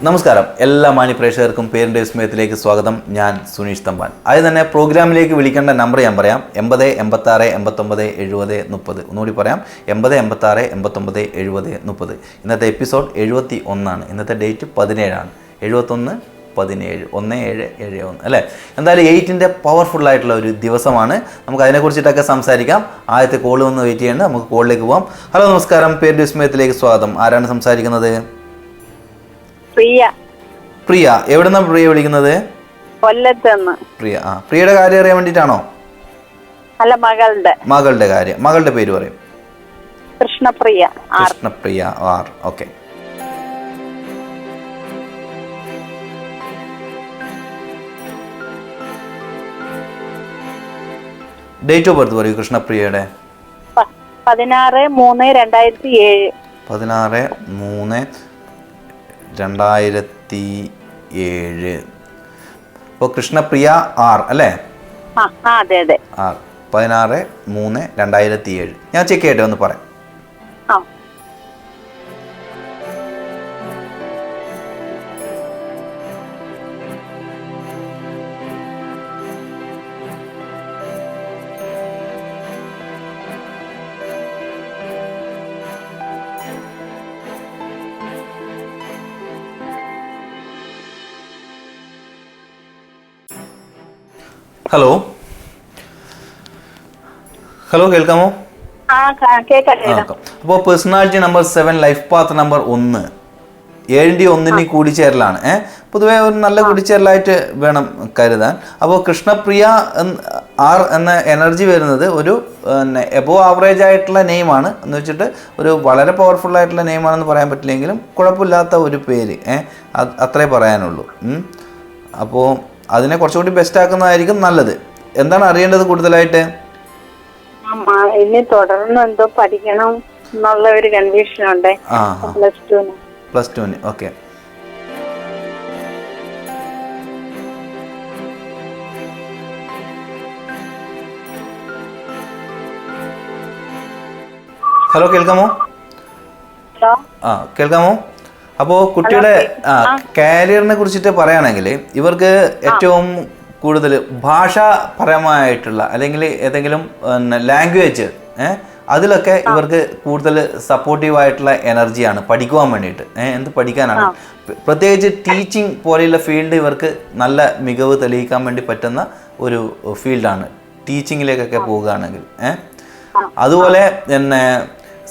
നമസ്കാരം എല്ലാ മാന്യപ്രേക്ഷകർക്കും പേരിൻ്റെ വിസ്മയത്തിലേക്ക് സ്വാഗതം. ഞാൻ സുനീഷ് തമ്പാൻ. ആദ്യം തന്നെ പ്രോഗ്രാമിലേക്ക് വിളിക്കേണ്ട നമ്പർ ഞാൻ പറയാം. 80 86 89 70 30. ഒന്നുകൂടി പറയാം, 80 86 89 70 30. ഇന്നത്തെ എപ്പിസോഡ് 71 ഇന്നത്തെ ഡേറ്റ് 17 71 17 1771 അല്ലേ. എന്തായാലും 8ൻ്റെ പവർഫുള്ളായിട്ടുള്ള ഒരു ദിവസമാണ്. നമുക്ക് അതിനെക്കുറിച്ചിട്ടൊക്കെ സംസാരിക്കാം. ആദ്യത്തെ കോൾ വന്ന് വെയിറ്റ് ചെയ്യേണ്ട, നമുക്ക് കോളിലേക്ക് പോകാം. ഹലോ നമസ്കാരം, പേരിൻ്റെ വിസ്മയത്തിലേക്ക് സ്വാഗതം. ആരാണ് സംസാരിക്കുന്നത്? പ്രിയ. എവിടുന്നാ പ്രിയ വിളിക്കുന്നത്? കൊല്ലത്തുനിന്ന്. പ്രിയ. പ്രിയയുടെ കാര്യം അറിയാൻ വേണ്ടിട്ടാണോ? അല്ല, മകളുടെ കാര്യം. മകളുടെ പേര് പറയും. Krishnapriya. Krishnapriya R. Okay. Date of birth പറയൂ കൃഷ്ണപ്രിയയുടെ. 16/3/2007. 16/3/2007. അപ്പോൾ കൃഷ്ണപ്രിയ ആർ അല്ലേ? അതെ അതെ. ആർ 16/3/2007. ഞാൻ ചെക്ക് ചെയ്യട്ടെ, ഒന്ന് പറയാം. ഹലോ കേൾക്കാമോ? അപ്പോൾ personality number 7, life path number 1, 7ൻ്റെ 1 കൂടിച്ചേരലാണ്. പൊതുവെ ഒരു നല്ല കൂടിച്ചേരലായിട്ട് വേണം കരുതാൻ. അപ്പോൾ കൃഷ്ണപ്രിയ ആർ എന്ന എനർജി വരുന്നത് ഒരു എബോ ആവറേജ് ആയിട്ടുള്ള നെയിമാണ് എന്ന് വെച്ചിട്ട് ഒരു വളരെ പവർഫുൾ ആയിട്ടുള്ള നെയിമാണെന്ന് പറയാൻ പറ്റില്ലെങ്കിലും കുഴപ്പമില്ലാത്ത ഒരു പേര്, അത്രേ പറയാനുള്ളൂ. അപ്പോൾ അതിനെ കുറച്ചുകൂടി ബെസ്റ്റ് ആക്കുന്നതായിരിക്കും നല്ലത്. എന്താണ് അറിയേണ്ടത് കൂടുതലായിട്ട്? ഇനി തുടർന്ന് എന്തോ പഠിക്കണം എന്നുള്ള ഒരു കൺഫ്യൂഷൻ ഉണ്ട്. പ്ലസ് ടുവിന്. ഓക്കെ. ഹലോ കേൾക്കാമോ? കേൾക്കാമോ? അപ്പോൾ കുട്ടിയുടെ കാരിയറിനെ കുറിച്ചിട്ട് പറയുകയാണെങ്കിൽ ഇവർക്ക് ഏറ്റവും കൂടുതൽ ഭാഷാപരമായിട്ടുള്ള അല്ലെങ്കിൽ ഏതെങ്കിലും ലാംഗ്വേജ് അതിലൊക്കെ ഇവർക്ക് കൂടുതൽ സപ്പോർട്ടീവായിട്ടുള്ള എനർജിയാണ് പഠിക്കുവാൻ വേണ്ടിയിട്ട്. എന്ത് പഠിക്കാനാണ്, പ്രത്യേകിച്ച് ടീച്ചിങ് പോലെയുള്ള ഫീൽഡ് ഇവർക്ക് നല്ല മികവ് തെളിയിക്കാൻ വേണ്ടി പറ്റുന്ന ഒരു ഫീൽഡാണ് ടീച്ചിങ്ങിലേക്കൊക്കെ പോവുകയാണെങ്കിൽ. അതുപോലെ തന്നെ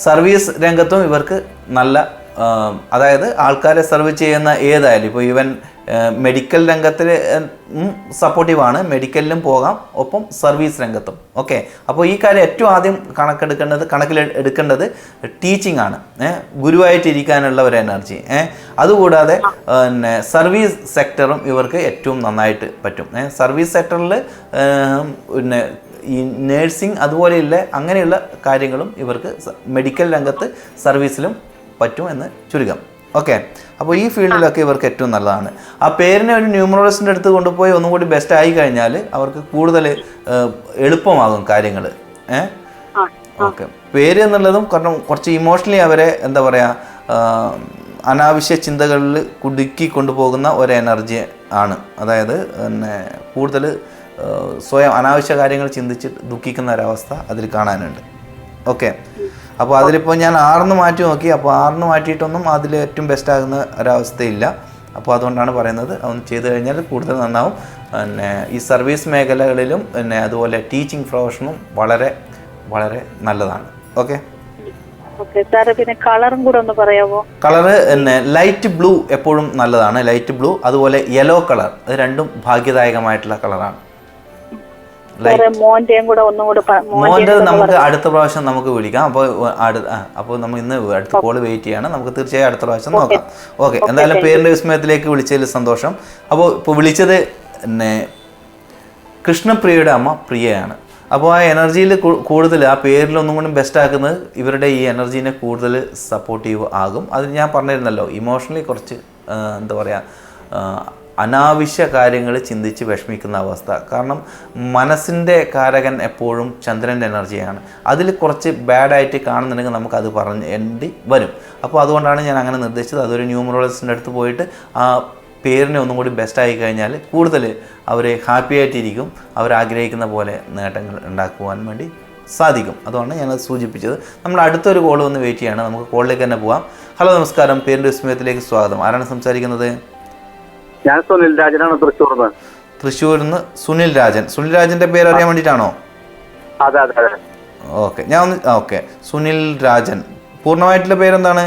സർവീസ് രംഗത്തും ഇവർക്ക് നല്ല, അതായത് ആൾക്കാരെ സർവ് ചെയ്യുന്ന ഏതായാലും ഇപ്പോൾ ഈവൻ മെഡിക്കൽ രംഗത്തിൽ സപ്പോർട്ടീവാണ്, മെഡിക്കലിലും പോകാം, ഒപ്പം സർവീസ് രംഗത്തും. ഓക്കെ. അപ്പോൾ ഈ കാര്യം ഏറ്റവും ആദ്യം കണക്കിലെടുക്കേണ്ടത് ടീച്ചിങ് ആണ്, ഗുരുവായിട്ടിരിക്കാനുള്ള ഒരു എനർജി. അതുകൂടാതെ സർവീസ് സെക്ടറും ഇവർക്ക് ഏറ്റവും നന്നായിട്ട് പറ്റും. സർവീസ് സെക്ടറിൽ പിന്നെ ഈ നേഴ്സിംഗ് അതുപോലെയുള്ള അങ്ങനെയുള്ള കാര്യങ്ങളും ഇവർക്ക് മെഡിക്കൽ രംഗത്ത് സർവീസിലും പറ്റും എന്ന് ചുരുക്കം. ഓക്കെ. അപ്പോൾ ഈ ഫീൽഡിലൊക്കെ ഇവർക്ക് ഏറ്റവും നല്ലതാണ്. ആ പേരിനെ ഒരു ന്യൂമറോളജിസ്റ്റിൻ്റെ അടുത്ത് കൊണ്ടുപോയി ഒന്നും കൂടി ബെസ്റ്റ് ആയി കഴിഞ്ഞാൽ അവർക്ക് കൂടുതൽ എളുപ്പമാകും കാര്യങ്ങൾ. ഓക്കെ. പേര് എന്നുള്ളതും കാരണം കുറച്ച് ഇമോഷണലി അവരെ എന്താ പറയുക, അനാവശ്യ ചിന്തകളിൽ കുടുക്കി കൊണ്ടുപോകുന്ന ഒരു എനർജി ആണ്. അതായത് പിന്നെ കൂടുതൽ സ്വയം അനാവശ്യ കാര്യങ്ങൾ ചിന്തിച്ച് ദുഃഖിക്കുന്ന ഒരവസ്ഥ അതിൽ കാണാനുണ്ട്. ഓക്കെ. അപ്പോൾ അതിലിപ്പോൾ ഞാൻ 6 മാറ്റി നോക്കി. അപ്പോൾ 6 മാറ്റിയിട്ടൊന്നും അതിൽ ഏറ്റവും ബെസ്റ്റ് ആകുന്ന ഒരവസ്ഥയില്ല. അപ്പോൾ അതുകൊണ്ടാണ് പറയുന്നത്, അതൊന്ന് ചെയ്തു കഴിഞ്ഞാൽ കൂടുതൽ നന്നാവും. പിന്നെ ഈ സർവീസ് മേഖലകളിലും പിന്നെ അതുപോലെ ടീച്ചിങ് പ്രൊഫഷനും വളരെ വളരെ നല്ലതാണ്. ഓക്കെ. പിന്നെ കളറും കൂടെ ഒന്ന് പറയാമോ? കളറ് പിന്നെ ലൈറ്റ് ബ്ലൂ എപ്പോഴും നല്ലതാണ്. ലൈറ്റ് ബ്ലൂ അതുപോലെ യെല്ലോ കളർ, ഇത് രണ്ടും ഭാഗ്യദായകമായിട്ടുള്ള കളറാണ്. മോൻ്റെ നമുക്ക് അടുത്ത പ്രാവശ്യം നമുക്ക് വിളിക്കാം. അപ്പോൾ നമ്മൾ ഇന്ന് അടുത്ത കോൾ വെയിറ്റ് ചെയ്യണം. നമുക്ക് തീർച്ചയായും അടുത്ത പ്രാവശ്യം നോക്കാം. ഓക്കെ. എന്തായാലും പേരിൻ്റെ വിസ്മയത്തിലേക്ക് വിളിച്ചതിൽ സന്തോഷം. അപ്പോൾ ഇപ്പോൾ വിളിച്ചത് പിന്നെ കൃഷ്ണപ്രിയയുടെ അമ്മ പ്രിയയാണ്. അപ്പോൾ ആ എനർജിയിൽ കൂടുതൽ ആ പേരിലൊന്നും കൂടി ബെസ്റ്റ് ആക്കുന്നത് ഇവരുടെ ഈ എനർജീനെ കൂടുതൽ സപ്പോർട്ടീവ് ആകും. അത് ഞാൻ പറഞ്ഞിരുന്നല്ലോ, ഇമോഷണലി കുറച്ച് എന്താ പറയുക അനാവശ്യ കാര്യങ്ങൾ ചിന്തിച്ച് വിഷമിക്കുന്ന അവസ്ഥ. കാരണം മനസ്സിൻ്റെ കാരകൻ എപ്പോഴും ചന്ദ്രൻ്റെ എനർജിയാണ്. അതിൽ കുറച്ച് ബാഡായിട്ട് കാണുന്നുണ്ടെങ്കിൽ നമുക്കത് പറയേണ്ടി വരും. അപ്പോൾ അതുകൊണ്ടാണ് ഞാൻ അങ്ങനെ നിർദ്ദേശിച്ചത്. അതൊരു ന്യൂമറോളജിസ്റ്റിൻ്റെ അടുത്ത് പോയിട്ട് ആ പേരിനെ ഒന്നും കൂടി ബെസ്റ്റായി കഴിഞ്ഞാൽ കൂടുതൽ അവർ ഹാപ്പി ആയിട്ടിരിക്കും, അവരാഗ്രഹിക്കുന്ന പോലെ നേട്ടങ്ങൾ ഉണ്ടാക്കുവാൻ വേണ്ടി സാധിക്കും. അതുകൊണ്ട് ഞാനത് സൂചിപ്പിച്ചത്. നമ്മൾ അടുത്തൊരു കോൾ വന്ന് വെയിറ്റ് ചെയ്യാണ്. നമുക്ക് കോളിലേക്ക് തന്നെ പോവാം. ഹലോ, നമസ്കാരം. പേരിൻ്റെ വിസ്മയത്തിലേക്ക് സ്വാഗതം. ആരാണ് സംസാരിക്കുന്നത്? ഞാൻ സുനിൽ രാജനാണ്, തൃശ്ശൂരിൽ നിന്ന് സുനിൽ രാജൻ. സുനിൽ രാജൻ്റെ പേര് അറിയാൻ വേണ്ടിയിട്ടാണോ? അതെ അതെ അതെ. Okay, okay. സുനിൽ രാജൻ പൂർണ്ണമായിട്ടുള്ള പേരെന്താണ്?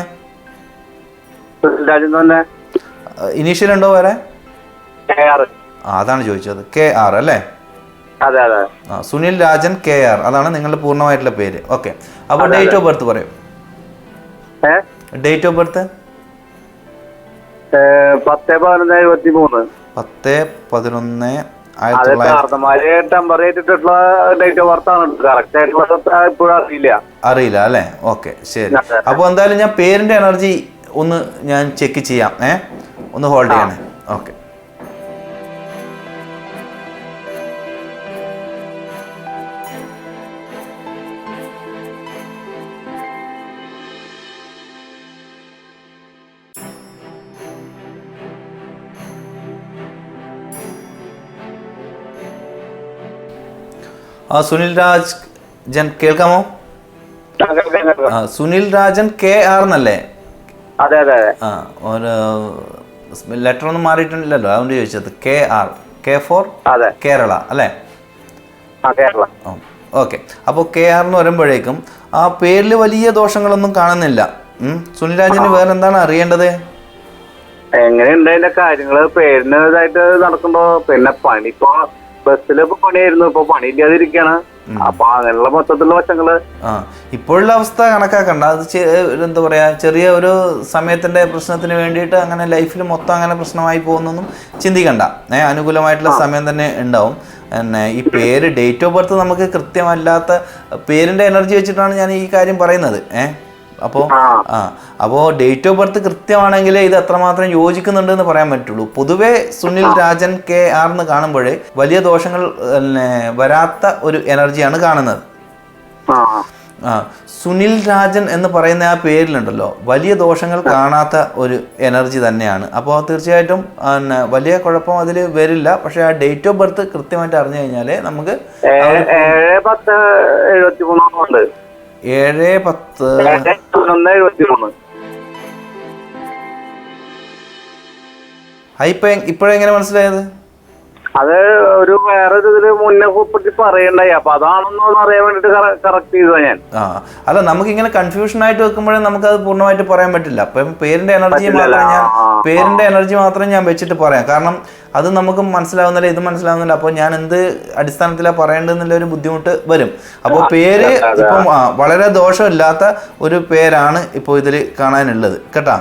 സുനിൽ രാജൻ തന്നെ. ഇനീഷ്യൽ ഉണ്ടോ വേറെ? KR. അതാണ് ചോദിച്ചത്. KR അല്ലേ? അതെ അതെ. സുനിൽ രാജൻ KR, അതാണ് നിങ്ങളുടെ പൂർണ്ണമായിട്ടുള്ള പേര്. ഓക്കെ. അപ്പോൾ ഡേറ്റ് ഓഫ് ബർത്ത് പറയൂ. Date of birth 10/11/73. 10/11/1900. അറിയില്ല അല്ലേ? ഓക്കെ, ശരി. അപ്പോൾ എന്തായാലും ഞാൻ പേരിന്റെ എനർജി ഒന്ന് ഞാൻ ചെക്ക് ചെയ്യാം. ഒന്ന് ഹോൾഡ് ചെയ്യണേ. ഓക്കെ. സുനിൽ രാജൻ കേൾക്കാമോ? സുനിൽ രാജൻ KR എന്നല്ലേ? അതെ അതെ. ഒരു ലെറ്റർ ഒന്നും മാറിയിട്ടില്ലല്ലോ, അതുകൊണ്ട് ചോദിച്ചത്. KR, K for കേരള അല്ലേ? ഓക്കെ. അപ്പോൾ KR എന്ന് പറയുമ്പോഴേക്കും ആ പേരിൽ വലിയ ദോഷങ്ങളൊന്നും കാണുന്നില്ല. സുനിൽ രാജന് വേറെ എന്താണ് അറിയേണ്ടത്? എങ്ങനെയുണ്ട് അതിന്റെ കാര്യങ്ങള്? പേരിന് ഇതായിട്ട് നടക്കുമ്പോ പിന്നെ പണി, ഇപ്പൊ ബസ്സിലിപ്പോ പണിയായിരുന്നു, ഇപ്പൊ പണി ഇല്ലാതിരിക്കാണ്. അപ്പൊ അങ്ങനെയുള്ള മൊത്തത്തിലുള്ള വശങ്ങള് ഇപ്പോഴുള്ള അവസ്ഥ കണക്കാക്കണ്ട. അത് എന്താ പറയാ, ചെറിയ ഒരു സമയത്തിന്റെ പ്രശ്നത്തിന് വേണ്ടിയിട്ട് അങ്ങനെ ലൈഫിൽ മൊത്തം അങ്ങനെ പ്രശ്നമായി പോകുന്നൊന്നും ചിന്തിക്കണ്ട. അനുകൂലമായിട്ടുള്ള സമയം തന്നെ ഉണ്ടാവും. പിന്നെ ഈ പേര്, ഡേറ്റ് ഓഫ് ബർത്ത് നമുക്ക് കൃത്യമല്ലാത്ത പേരിന്റെ എനർജി വെച്ചിട്ടാണ് ഞാൻ ഈ കാര്യം പറയുന്നത്. അപ്പോൾ ഡേറ്റ് ഓഫ് ബർത്ത് കൃത്യമാണെങ്കിൽ ഇത് എത്രമാത്രം യോജിക്കുന്നുണ്ട് എന്ന് പറയാൻ പറ്റുള്ളൂ. പൊതുവെ സുനിൽ രാജൻ KR എന്ന് കാണുമ്പോഴേ വലിയ ദോഷങ്ങൾ വരാത്ത ഒരു എനർജിയാണ് കാണുന്നത്. സുനിൽ രാജൻ എന്ന് പറയുന്ന ആ പേരിലുണ്ടല്ലോ വലിയ ദോഷങ്ങൾ കാണാത്ത ഒരു എനർജി തന്നെയാണ്. അപ്പോൾ തീർച്ചയായിട്ടും വലിയ കുഴപ്പം അതിൽ വരില്ല. പക്ഷെ ആ ഡേറ്റ് ഓഫ് ബർത്ത് കൃത്യമായിട്ട് അറിഞ്ഞു കഴിഞ്ഞാൽ നമുക്ക് 7/10/73 ഇപ്പോഴെങ്ങനെ മനസ്സിലായത്? അത് ഒരു വേറെ ഇതില് മുന്നേ പറ്റി പറയണ്ടായി. അപ്പൊ അതാണെന്നോ അറിയാൻ വേണ്ടിട്ട് കറക്റ്റ് ചെയ്തതാ ഞാൻ. അല്ല, നമുക്ക് ഇങ്ങനെ കൺഫ്യൂഷൻ ആയിട്ട് വെക്കുമ്പോഴേ നമുക്ക് അത് പൂർണ്ണമായിട്ട് പറയാൻ പറ്റില്ല. അപ്പം പേരിന്റെ എനർജി മാത്രം ഞാൻ വെച്ചിട്ട് പറയാം. കാരണം അത് നമുക്ക് മനസ്സിലാവുന്നില്ല, ഇത് മനസ്സിലാവുന്നില്ല. അപ്പോൾ ഞാൻ എന്ത് അടിസ്ഥാനത്തിലാണ് പറയേണ്ടതെന്നുള്ള ഒരു ബുദ്ധിമുട്ട് വരും. അപ്പോൾ പേര് ഇപ്പം വളരെ ദോഷമില്ലാത്ത ഒരു പേരാണ് ഇപ്പോൾ ഇതിൽ കാണാനുള്ളത് കേട്ടാ.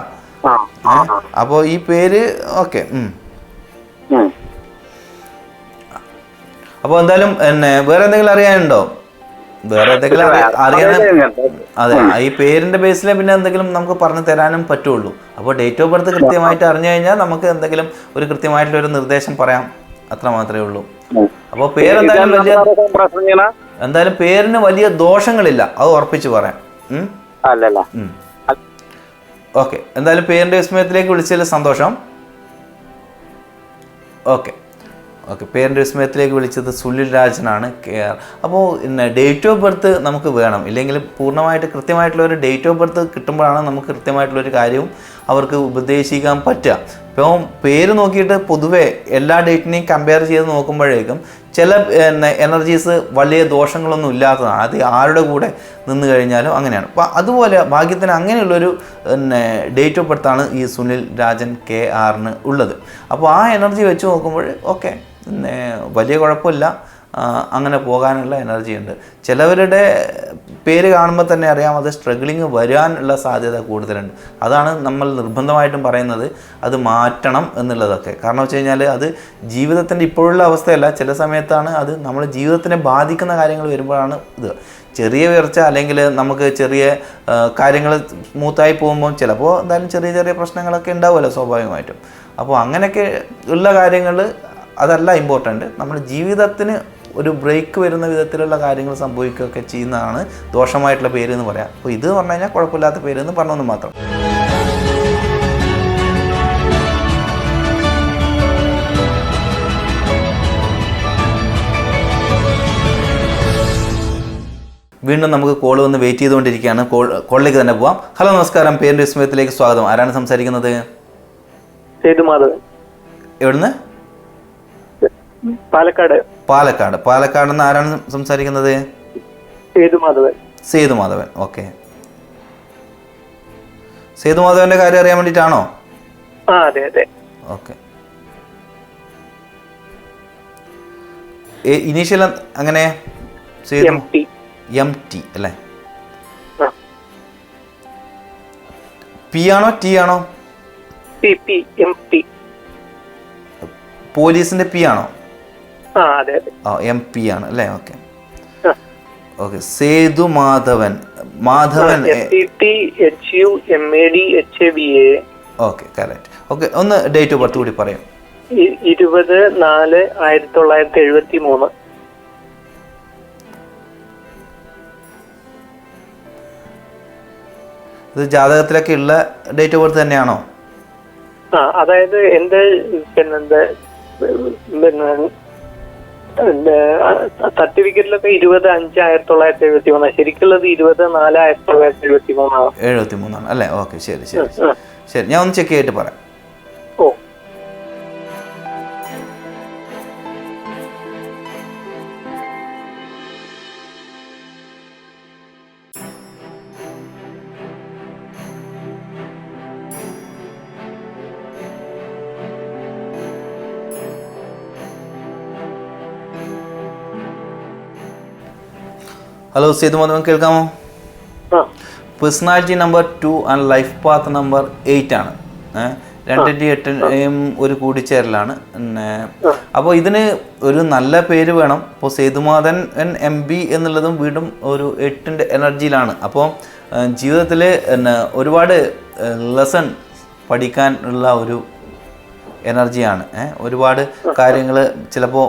അപ്പോൾ ഈ പേര് ഓക്കെ. അപ്പോൾ എന്തായാലും വേറെ എന്തെങ്കിലും അറിയാനുണ്ടോ? വേറെ എന്തെങ്കിലും അറിയാൻ? അതെ, ഈ പേരിന്റെ ബേസിൽ പിന്നെ എന്തെങ്കിലും നമുക്ക് പറഞ്ഞു തരാനും പറ്റുള്ളൂ. അപ്പോൾ ഡേറ്റ് ഓഫ് ബർത്ത് കൃത്യമായിട്ട് അറിഞ്ഞു കഴിഞ്ഞാൽ നമുക്ക് എന്തെങ്കിലും ഒരു കൃത്യമായിട്ടുള്ള ഒരു നിർദ്ദേശം പറയാം, അത്ര മാത്രമേ ഉള്ളൂ. അപ്പോൾ എന്തായാലും പേരിന് വലിയ ദോഷങ്ങളില്ല, അത് ഉറപ്പിച്ച് പറയാം. ഓക്കെ. എന്തായാലും പേരിന്റെ വിസ്മയത്തിലേക്ക് വിളിച്ചതിൽ സന്തോഷം. ഓക്കെ. പേരിൻ്റെ വിസ്മയത്തിലേക്ക് വിളിച്ചത് സുനിൽ രാജനാണ് KR. അപ്പോൾ ഡേറ്റ് ഓഫ് ബർത്ത് നമുക്ക് വേണം, ഇല്ലെങ്കിൽ പൂർണ്ണമായിട്ട് കൃത്യമായിട്ടുള്ള ഒരു ഡേറ്റ് ഓഫ് ബർത്ത് കിട്ടുമ്പോഴാണ് നമുക്ക് കൃത്യമായിട്ടുള്ളൊരു കാര്യവും അവർക്ക് ഉപദേശിക്കാൻ പറ്റുക. ഇപ്പോൾ പേര് നോക്കിയിട്ട് പൊതുവേ എല്ലാ ഡേറ്റിനെയും കമ്പയർ ചെയ്ത് നോക്കുമ്പോഴേക്കും ചില എനർജീസ് വലിയ ദോഷങ്ങളൊന്നും ഇല്ലാത്തതാണ്. അത് ആരുടെ കൂടെ നിന്ന് കഴിഞ്ഞാലും അങ്ങനെയാണ്. അപ്പോൾ അതുപോലെ ഭാഗ്യത്തിന് അങ്ങനെയുള്ളൊരു ഡേറ്റ് ഓഫ് ബർത്താണ് ഈ സുനിൽ രാജൻ KRന് ഉള്ളത്. അപ്പോൾ ആ എനർജി വെച്ച് നോക്കുമ്പോൾ ഓക്കെ, വലിയ കുഴപ്പമില്ല, അങ്ങനെ പോകാനുള്ള എനർജി ഉണ്ട്. ചിലവരുടെ പേര് കാണുമ്പോൾ തന്നെ അറിയാം അത് സ്ട്രഗിളിങ് വരാനുള്ള സാധ്യത കൂടുതലുണ്ട്. അതാണ് നമ്മൾ നിർബന്ധമായിട്ടും പറയുന്നത്, അത് മാറ്റണം എന്നുള്ളതൊക്കെ. കാരണം വെച്ച് കഴിഞ്ഞാൽ അത് ജീവിതത്തിൻ്റെ ഇപ്പോഴുള്ള അവസ്ഥയല്ല, ചില സമയത്താണ് അത് നമ്മുടെ ജീവിതത്തിനെ ബാധിക്കുന്ന കാര്യങ്ങൾ വരുമ്പോഴാണ് ഇത്. ചെറിയ ഉയർച്ച അല്ലെങ്കിൽ നമുക്ക് ചെറിയ കാര്യങ്ങൾ സ്മൂത്തായി പോകുമ്പോൾ ചിലപ്പോൾ എന്തായാലും ചെറിയ ചെറിയ പ്രശ്നങ്ങളൊക്കെ ഉണ്ടാവുമല്ലോ സ്വാഭാവികമായിട്ടും. അപ്പോൾ അങ്ങനെയൊക്കെ ഉള്ള കാര്യങ്ങൾ അതല്ല ഇമ്പോർട്ടൻ്റ്. നമ്മുടെ ജീവിതത്തിന് ഒരു ബ്രേക്ക് വരുന്ന വിധത്തിലുള്ള കാര്യങ്ങൾ സംഭവിക്കുകയൊക്കെ ചെയ്യുന്നതാണ് ദോഷമായിട്ടുള്ള പേര് എന്ന് പറയാം. അപ്പോൾ ഇത് പറഞ്ഞു കഴിഞ്ഞാൽ കുഴപ്പമില്ലാത്ത പേര് എന്ന് പറഞ്ഞെന്ന് മാത്രം. വീണ്ടും നമുക്ക് കോൾ വന്ന് വെയിറ്റ് ചെയ്തുകൊണ്ടിരിക്കുകയാണ്. കോളിലേക്ക് തന്നെ പോവാം. ഹലോ, നമസ്കാരം. പേരിൻ്റെ വിസ്മയത്തിലേക്ക് സ്വാഗതം. ആരാണ് സംസാരിക്കുന്നത്? സേതുമാധവൻ. എവിടുന്ന്? പാലക്കാട്. പാലക്കാട് നിന്ന് ആരാണ് സംസാരിക്കുന്നത്? സേതുമാധവൻ. ഓക്കെ. സേതുമാധവന്റെ കാര്യം അറിയാൻ വേണ്ടിയിട്ടാണോ? അതെ അതെ. ഓക്കെ. ഇനീഷ്യൽ അങ്ങനെ MT അല്ലേ? പി ആണോ ടി ആണോ? പോലീസിന്റെ പി ആണോ? MP ആണ് അല്ലേ? Okay okay. Sethumadhavan. Madhavan. Okay, correct. Okay, ഒന്ന് ഡേറ്റ് ഓഫ് ബർത്ത് കൂടി പറയാം. 20/4/1973. ഇത് ജാതകത്തിലൊക്കെ ഉള്ള ഡേറ്റ് ഓഫ് ബർത്ത് തന്നെയാണോ? അതായത് എന്റെ സർട്ടിഫിക്കറ്റിലൊക്കെ 20/5/1973. ശരിക്കുള്ളത് 20/4/1973 അല്ലേ? ഓക്കെ, ശരി. ഞാൻ ഒന്ന് ചെക്ക് ചെയ്തിട്ട് പറയാം. ഹലോ സേതുമാധവൻ, കേൾക്കാമോ? Personality number 2 and life path number 8 ആണ്. 2/8 ഒരു കൂടിച്ചേരലാണ്. പിന്നെ അപ്പോൾ ഇതിന് ഒരു നല്ല പേര് വേണം. ഇപ്പോൾ സേതുമാധവൻ MB എന്നുള്ളതും വീണ്ടും ഒരു 8ന്റെ എനർജിയിലാണ്. അപ്പോൾ ജീവിതത്തിൽ ഒരുപാട് ലെസൺ പഠിക്കാൻ ഉള്ള ഒരു എനർജിയാണ്. ഒരുപാട് കാര്യങ്ങൾ ചിലപ്പോൾ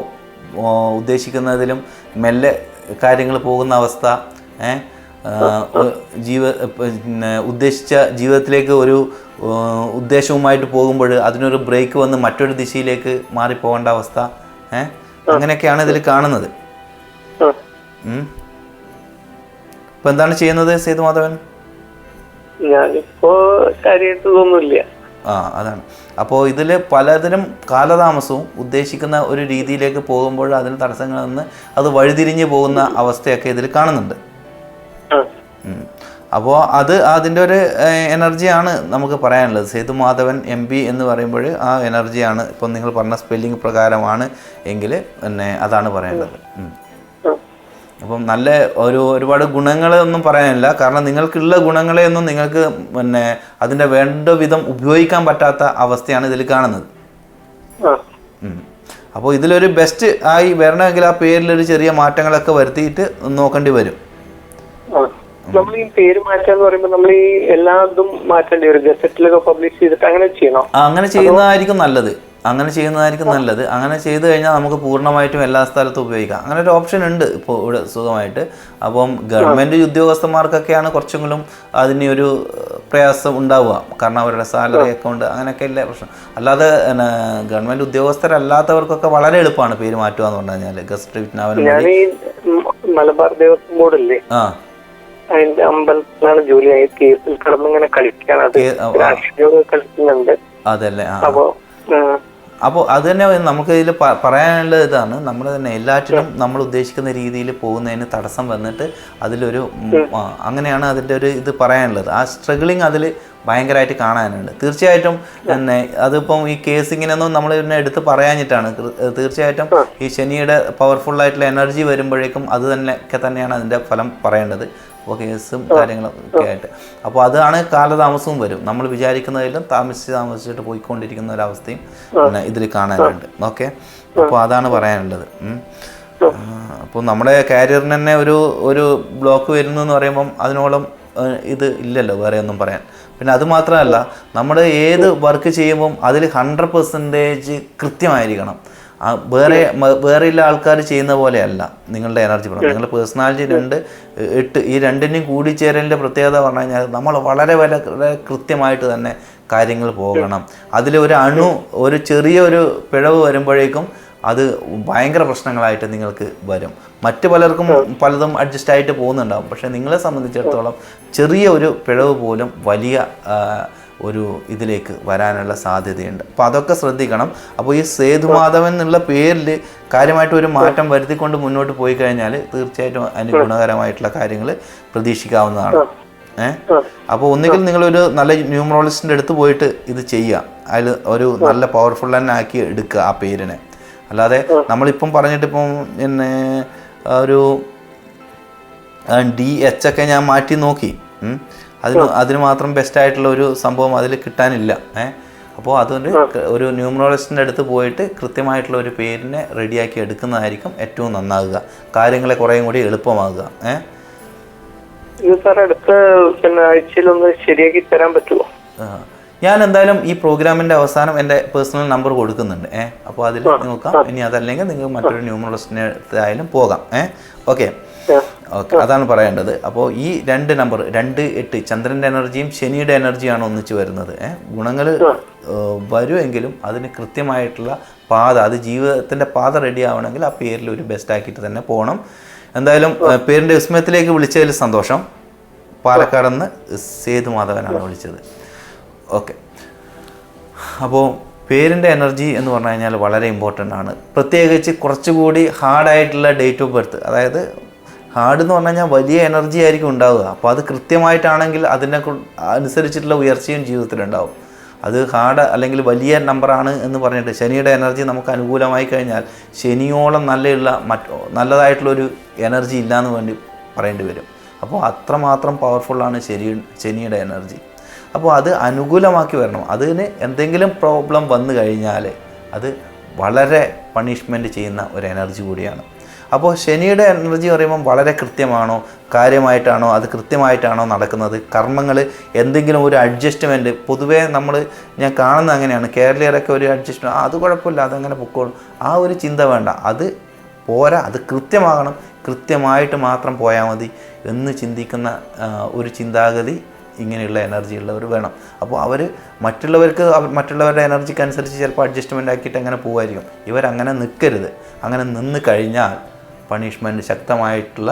ഉദ്ദേശിക്കുന്നതിലും മെല്ലെ കാര്യങ്ങൾ പോകുന്ന അവസ്ഥ, ഉദ്ദേശിച്ച ജീവിതത്തിലേക്ക് ഒരു ഉദ്ദേശവുമായിട്ട് പോകുമ്പോൾ അതിനൊരു ബ്രേക്ക് വന്ന് മറ്റൊരു ദിശയിലേക്ക് മാറിപ്പോകേണ്ട അവസ്ഥ, അങ്ങനെയൊക്കെയാണ് ഇതിൽ കാണുന്നത്. ഇപ്പൊ എന്താണ് ചെയ്യുന്നത് സേതുമാധവൻ? ഞാനിപ്പോ കാര്യമായിട്ടൊന്നുമില്ല. അതാണ്. അപ്പോൾ ഇതിൽ പലതിനും കാലതാമസവും ഉദ്ദേശിക്കുന്ന ഒരു രീതിയിലേക്ക് പോകുമ്പോൾ അതിന് തടസ്സങ്ങൾ നിന്ന് അത് വഴിതിരിഞ്ഞ് പോകുന്ന അവസ്ഥയൊക്കെ ഇതിൽ കാണുന്നുണ്ട്. അപ്പോൾ അതിൻ്റെ ഒരു എനർജിയാണ് നമുക്ക് പറയാനുള്ളത്. സേതുമാധവൻ MB എന്ന് പറയുമ്പോൾ ആ എനർജിയാണ്. ഇപ്പം നിങ്ങൾ പറഞ്ഞ സ്പെല്ലിംഗ് പ്രകാരമാണ് എങ്കിൽ പിന്നെ അതാണ് പറയേണ്ടത്. അപ്പം നല്ല ഒരുപാട് ഗുണങ്ങളൊന്നും പറയാനില്ല. കാരണം നിങ്ങൾക്കുള്ള ഗുണങ്ങളെയൊന്നും നിങ്ങൾക്ക് പിന്നെ അതിൻ്റെ വേണ്ട വിധം ഉപയോഗിക്കാൻ പറ്റാത്ത അവസ്ഥയാണ് ഇതിൽ കാണുന്നത്. അപ്പോൾ ഇതിലൊരു ബെസ്റ്റ് ആയി വരണമെങ്കിൽ ആ പേരിലൊരു ചെറിയ മാറ്റങ്ങളൊക്കെ വരുത്തിയിട്ട് നോക്കേണ്ടി വരും. നമ്മൾ ഈ പേര് മാറ്റാന്ന് പറയുമ്പോൾ നമ്മൾ ഈ എല്ലാതും മാറ്റേണ്ടി വരും. ഗസറ്റിലൊക്കെ പബ്ലിഷ് ചെയ്തിട്ട് അങ്ങനെ ചെയ്യണം. അങ്ങനെ ചെയ്യുന്നതായിരിക്കും നല്ലത്. അങ്ങനെ ചെയ്തു കഴിഞ്ഞാൽ നമുക്ക് പൂർണ്ണമായിട്ടും എല്ലാ സ്ഥലത്തും ഉപയോഗിക്കാം. അങ്ങനെ ഒരു ഓപ്ഷൻ ഉണ്ട് ഇപ്പോൾ ഇവിടെ സുഖമായിട്ട്. അപ്പം ഗവൺമെൻറ് ഉദ്യോഗസ്ഥന്മാർക്കൊക്കെയാണ് കുറച്ചെങ്കിലും അതിനൊരു പ്രയാസം ഉണ്ടാവുക. കാരണം അവരുടെ സാലറി അക്കൗണ്ട് അങ്ങനെയൊക്കെ ഇല്ല പ്രശ്നം. അല്ലാതെ ഗവൺമെൻറ് ഉദ്യോഗസ്ഥരല്ലാത്തവർക്കൊക്കെ വളരെ എളുപ്പമാണ് പേര് മാറ്റുക എന്ന് പറഞ്ഞു കഴിഞ്ഞാൽ. ഗസറ്റ് ഞാൻ ഈ മലബാർ ദേവസ്വം ബോർഡില്ലേ, അതിന്റെ അമ്പലത്തിലാണ് ജോലി ആയി. കേസിൽ കിടന്നിങ്ങനെ കളിക്കാണ്. അത് കളിക്കുന്നുണ്ട്. അതല്ലേ? അപ്പോൾ അത് തന്നെ നമുക്ക് ഇതിൽ പറയാനുള്ള ഇതാണ്, നമ്മൾ തന്നെ എല്ലാറ്റിനും നമ്മൾ ഉദ്ദേശിക്കുന്ന രീതിയിൽ പോകുന്നതിന് തടസ്സം വന്നിട്ട് അതിലൊരു അങ്ങനെയാണ് അതിൻ്റെ ഒരു ഇത് പറയാനുള്ളത്. ആ സ്ട്രഗിളിങ് അതിൽ ഭയങ്കരമായിട്ട് കാണാനുണ്ട്. തീർച്ചയായിട്ടും തന്നെ അതിപ്പം ഈ കേസിങ്ങിനൊന്നും നമ്മൾ ഇതിനെ എടുത്ത് പറയാഞ്ഞിട്ടാണ്. തീർച്ചയായിട്ടും ഈ ശനിയുടെ പവർഫുള്ളായിട്ടുള്ള എനർജി വരുമ്പോഴേക്കും അത് തന്നെയാണ് അതിൻ്റെ ഫലം പറയേണ്ടത്. അപ്പോൾ കേസും കാര്യങ്ങളും ഒക്കെ ആയിട്ട്. അപ്പോൾ അതാണ് കാലതാമസവും വരും. നമ്മൾ വിചാരിക്കുന്നതിലും താമസിച്ചിട്ട് പോയിക്കൊണ്ടിരിക്കുന്ന ഒരവസ്ഥയും ഇതിൽ കാണാനുണ്ട്. ഓക്കെ, അപ്പോൾ അതാണ് പറയാനുള്ളത്. അപ്പോൾ നമ്മുടെ കാരിയറിന് തന്നെ ഒരു ബ്ലോക്ക് വരുന്നു എന്ന് പറയുമ്പം അതിനോളം ഇത് ഇല്ലല്ലോ വേറെ ഒന്നും പറയാൻ. പിന്നെ അത് മാത്രമല്ല, നമ്മൾ ഏത് വർക്ക് ചെയ്യുമ്പം അതിൽ 100% കൃത്യമായിരിക്കണം. വേറെയുള്ള ആൾക്കാർ ചെയ്യുന്ന പോലെയല്ല നിങ്ങളുടെ എനർജി പ്രകടനം. നിങ്ങളുടെ പേഴ്സണാലിറ്റി 2, 8 ഈ രണ്ടിൻ്റെയും കൂടിച്ചേരലിൻ്റെ പ്രത്യേകത പറഞ്ഞു കഴിഞ്ഞാൽ നമ്മൾ വളരെ വളരെ കൃത്യമായിട്ട് തന്നെ കാര്യങ്ങൾ പോകണം. അതിൽ ഒരു ചെറിയൊരു പിഴവ് വരുമ്പോഴേക്കും അത് ഭയങ്കര പ്രശ്നങ്ങളായിട്ട് നിങ്ങൾക്ക് വരും. മറ്റു പലർക്കും പലതും അഡ്ജസ്റ്റ് ആയിട്ട് പോകുന്നുണ്ടാകും. പക്ഷേ നിങ്ങളെ സംബന്ധിച്ചിടത്തോളം ചെറിയ ഒരു പിഴവ് പോലും വലിയ ഒരു ഇതിലേക്ക് വരാനുള്ള സാധ്യതയുണ്ട്. അപ്പോൾ അതൊക്കെ ശ്രദ്ധിക്കണം. അപ്പോൾ ഈ സേതുമാധവൻ എന്നുള്ള പേരിൽ കാര്യമായിട്ട് ഒരു മാറ്റം വരുത്തിക്കൊണ്ട് മുന്നോട്ട് പോയി കഴിഞ്ഞാൽ തീർച്ചയായിട്ടും അതിന് ഗുണകരമായിട്ടുള്ള കാര്യങ്ങൾ പ്രതീക്ഷിക്കാവുന്നതാണ്. അപ്പോൾ ഒന്നുകിൽ നിങ്ങളൊരു നല്ല ന്യൂമറോളജിസ്റ്റിൻ്റെ അടുത്ത് പോയിട്ട് ഇത് ചെയ്യുക. അതിൽ ഒരു നല്ല പവർഫുൾ തന്നെ ആക്കി എടുക്കുക ആ പേരിനെ. അല്ലാതെ നമ്മളിപ്പം പറഞ്ഞിട്ടിപ്പം പിന്നെ ഒരു DH ഒക്കെ ഞാൻ മാറ്റി നോക്കി. അതിന് മാത്രം ബെസ്റ്റായിട്ടുള്ള ഒരു സംഭവം അതിൽ കിട്ടാനില്ല. അപ്പോൾ അതുകൊണ്ട് ഒരു ന്യൂമറോളജിസ്റ്റിൻ്റെ അടുത്ത് പോയിട്ട് കൃത്യമായിട്ടുള്ള ഒരു പേരിനെ റെഡിയാക്കി എടുക്കുന്നതായിരിക്കും ഏറ്റവും നന്നാകുക. കാര്യങ്ങളെ കുറേയും കൂടി എളുപ്പമാകുക. അടുത്ത ആഴ്ചയിലൊന്ന് ശരിയാക്കി തരാൻ പറ്റുമോ? ഞാൻ എന്തായാലും ഈ പ്രോഗ്രാമിൻ്റെ അവസാനം എൻ്റെ പേഴ്സണൽ നമ്പർ കൊടുക്കുന്നുണ്ട്. അപ്പോൾ അതിൽ നോക്കാം. ഇനി അതല്ലെങ്കിൽ നിങ്ങൾക്ക് മറ്റൊരു ന്യൂമറോളജിസ്റ്റിൻ്റെ അടുത്തായാലും പോകാം. ഓക്കെ, അതാണ് പറയേണ്ടത്. അപ്പോൾ ഈ 2 നമ്പർ 2, 8 ചന്ദ്രൻ്റെ എനർജിയും ശനിയുടെ എനർജിയാണ് ഒന്നിച്ച് വരുന്നത്. ഗുണങ്ങൾ വരുമെങ്കിലും അതിന് കൃത്യമായിട്ടുള്ള പാത, അത് ജീവിതത്തിൻ്റെ പാത റെഡി ആവണമെങ്കിൽ ആ പേരിൽ ഒരു ബെസ്റ്റ് ആക്കിയിട്ട് തന്നെ പോകണം. എന്തായാലും പേരിൻ്റെ വിസ്മയത്തിലേക്ക് വിളിച്ചതിൽ സന്തോഷം. പാലക്കാട് നിന്ന് സേതുമാധവനാണ് വിളിച്ചത്. ഓക്കെ, അപ്പോൾ പേരിൻ്റെ എനർജി എന്ന് പറഞ്ഞു കഴിഞ്ഞാൽ വളരെ ഇമ്പോർട്ടൻ്റ് ആണ്. പ്രത്യേകിച്ച് കുറച്ചുകൂടി ഹാർഡായിട്ടുള്ള ഡേറ്റ് ഓഫ് ബർത്ത്, അതായത് ഹാർഡ് എന്ന് പറഞ്ഞു കഴിഞ്ഞാൽ വലിയ എനർജി ആയിരിക്കും ഉണ്ടാവുക. അപ്പോൾ അത് കൃത്യമായിട്ടാണെങ്കിൽ അതിനെ അനുസരിച്ചിട്ടുള്ള ഉയർച്ചയും ജീവിതത്തിലുണ്ടാവും. അത് ഹാർഡ് അല്ലെങ്കിൽ വലിയ നമ്പറാണ് എന്ന് പറഞ്ഞിട്ട് ശനിയുടെ എനർജി നമുക്ക് അനുകൂലമായി കഴിഞ്ഞാൽ ശനിയോളം നല്ലതായിട്ടുള്ളൊരു എനർജി ഇല്ലയെന്ന് വേണ്ടി പറയേണ്ടി വരും. അപ്പോൾ അത്രമാത്രം പവർഫുള്ളാണ് ശനിയുടെ എനർജി. അപ്പോൾ അത് അനുകൂലമാക്കി വരണം. അതിന് എന്തെങ്കിലും പ്രോബ്ലം വന്നു കഴിഞ്ഞാൽ അത് വളരെ പണിഷ്മെൻറ്റ് ചെയ്യുന്ന ഒരു എനർജി കൂടിയാണ്. അപ്പോൾ ശനിയുടെ എനർജി പറയുമ്പം വളരെ കൃത്യമാണോ, കാര്യമായിട്ടാണോ, അത് കൃത്യമായിട്ടാണോ നടക്കുന്നത്, കർമ്മങ്ങൾ എന്തെങ്കിലും ഒരു അഡ്ജസ്റ്റ്മെൻറ്റ്. പൊതുവേ ഞാൻ കാണുന്നത് അങ്ങനെയാണ്, കേരളീയരൊക്കെ ഒരു അഡ്ജസ്റ്റ്മെൻറ്റ്, അത് കുഴപ്പമില്ല, അതങ്ങനെ പൊക്കോളും, ആ ഒരു ചിന്ത വേണ്ട. അത് പോരാ, അത് കൃത്യമാകണം, കൃത്യമായിട്ട് മാത്രം പോയാൽ മതി എന്ന് ചിന്തിക്കുന്ന ഒരു ചിന്താഗതി ഇങ്ങനെയുള്ള എനർജി ഉള്ളവർ വേണം. അപ്പോൾ അവർ മറ്റുള്ളവരുടെ എനർജിക്ക് അനുസരിച്ച് ചിലപ്പോൾ അഡ്ജസ്റ്റ്മെൻ്റ് ആക്കിയിട്ട് അങ്ങനെ പോകുമായിരിക്കും. ഇവരങ്ങനെ നിൽക്കരുത്. അങ്ങനെ നിന്ന് കഴിഞ്ഞാൽ പണിഷ്മെൻറ്റ്, ശക്തമായിട്ടുള്ള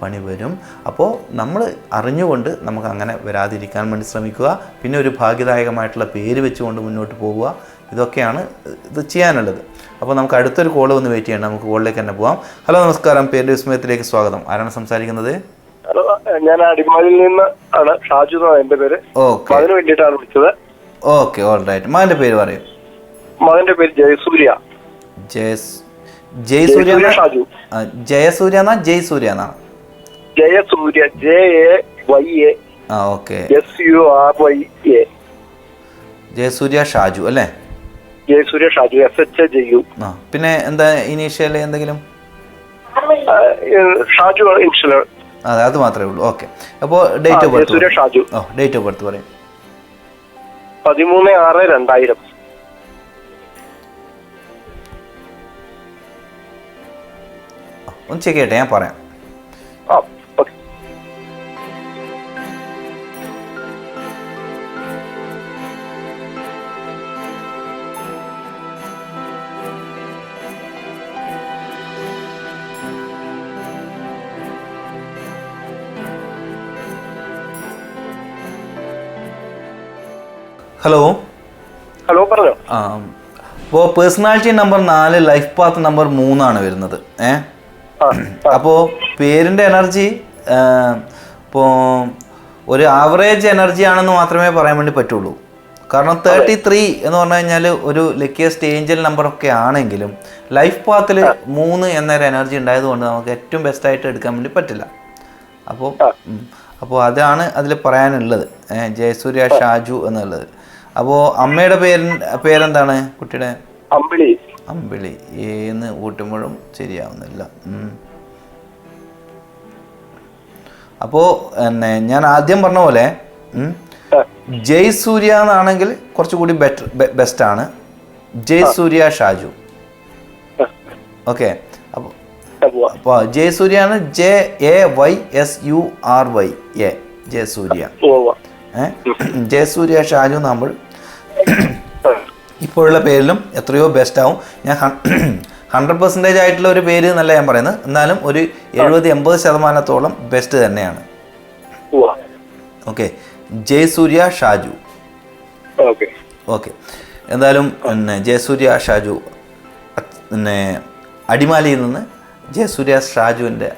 പണി വരും. അപ്പോൾ നമ്മൾ അറിഞ്ഞുകൊണ്ട് നമുക്ക് അങ്ങനെ വരാതിരിക്കാൻ വേണ്ടി ശ്രമിക്കുക. പിന്നെ ഒരു ഭാഗ്യദായകമായിട്ടുള്ള പേര് വെച്ചുകൊണ്ട് മുന്നോട്ട് പോവുക. ഇതൊക്കെയാണ് ഇത് ചെയ്യാനുള്ളത്. അപ്പോൾ നമുക്ക് അടുത്തൊരു കോൾ ഒന്ന് വെയിറ്റ് ചെയ്യണം. നമുക്ക് കോളിലേക്ക് തന്നെ പോകാം. ഹലോ, നമസ്കാരം. പേരിൻ്റെ വിസ്മയത്തിലേക്ക് സ്വാഗതം. ആരാണ് സംസാരിക്കുന്നത്? ഹലോ, ഞാൻ അടിമാലിയിൽ നിന്ന് ആണ്. ഷാജു എന്നാണ് എന്റെ പേര്. ഓക്കെ, അതിന് വേണ്ടിയിട്ടാണ് വിളിച്ചത്. Okay, all right. മകൻ്റെ പേര് പറയും. മകന്റെ പേര് ജയസൂര്യ. ജയസൂര്യ ഷാജു. ജയസൂര്യ എന്നാ ജയസൂര്യ എന്നാ? Jayasurya, JAYA. Okay, SURYA. Jayasurya Shaju അല്ലേ? ജയസൂര്യ ഷാജു, SHJU. പിന്നെ എന്താ ഇനീഷ്യൽ എന്തെങ്കിലും? ഷാജു ഇൻഷുലർ. അതെ, അത് മാത്രമേ ഉള്ളൂ. ഓക്കെ, അപ്പോൾ date of birth? Shaju. Date of birth പറയും. 13/6/2000. ഒന്ന് ചെക്ക് ചെയ്യട്ടെ, ഞാൻ പറയാം. ഓക്കെ. ഹലോ. ഹലോ, പറഞ്ഞോ. അപ്പോൾ personality number 4, life path number 3 ആണ് വരുന്നത്. അപ്പോൾ പേരിൻ്റെ എനർജി ഇപ്പോൾ ഒരു ആവറേജ് എനർജി ആണെന്ന് മാത്രമേ പറയാൻ വേണ്ടി പറ്റുള്ളൂ. കാരണം 33 എന്ന് പറഞ്ഞു കഴിഞ്ഞാൽ ഒരു ലക്കിയസ്റ്റ് ഏഞ്ചൽ നമ്പറൊക്കെ ആണെങ്കിലും ലൈഫ് പാത്തിൽ 3 എന്നൊരു എനർജി ഉണ്ടായതുകൊണ്ട് നമുക്ക് ഏറ്റവും ബെസ്റ്റായിട്ട് എടുക്കാൻ വേണ്ടി പറ്റില്ല. അപ്പോൾ അതാണ് അതിൽ പറയാനുള്ളത്. ജയസൂര്യ ഷാജു എന്നുള്ളത്. അപ്പോൾ അമ്മയുടെ പേരെന്താണ് കുട്ടിയുടെ? അമ്പിളി. അമ്പിളി എന്ന് കൂട്ടുമ്പോഴും ശരിയാവുന്നില്ല. അപ്പോൾ ഞാൻ ആദ്യം പറഞ്ഞ പോലെ ജയസൂര്യ എന്നാണെങ്കിൽ കുറച്ചുകൂടി ബെസ്റ്റാണ്. ജയസൂര്യ ഷാജു. ഓക്കെ, അപ്പോൾ ജയസൂര്യാണ് JAYSURYA, ജയസൂര്യ. ജയസൂര്യ ഷാജു നമ്മൾ ഇപ്പോഴുള്ള പേരിലും എത്രയോ ബെസ്റ്റ് ആവും. ഞാൻ 100% ആയിട്ടുള്ള ഒരു പേര് എന്നല്ല ഞാൻ പറയുന്നത്, എന്നാലും ഒരു 70-80% ബെസ്റ്റ് തന്നെയാണ്. ഓക്കെ, ജയസൂര്യ ഷാജു. ഓക്കെ, എന്തായാലും പിന്നെ ജയസൂര്യ ഷാജു പിന്നെ അടിമാലിയിൽ നിന്ന് ജയസൂര്യ ഷാജുവിൻ്റെ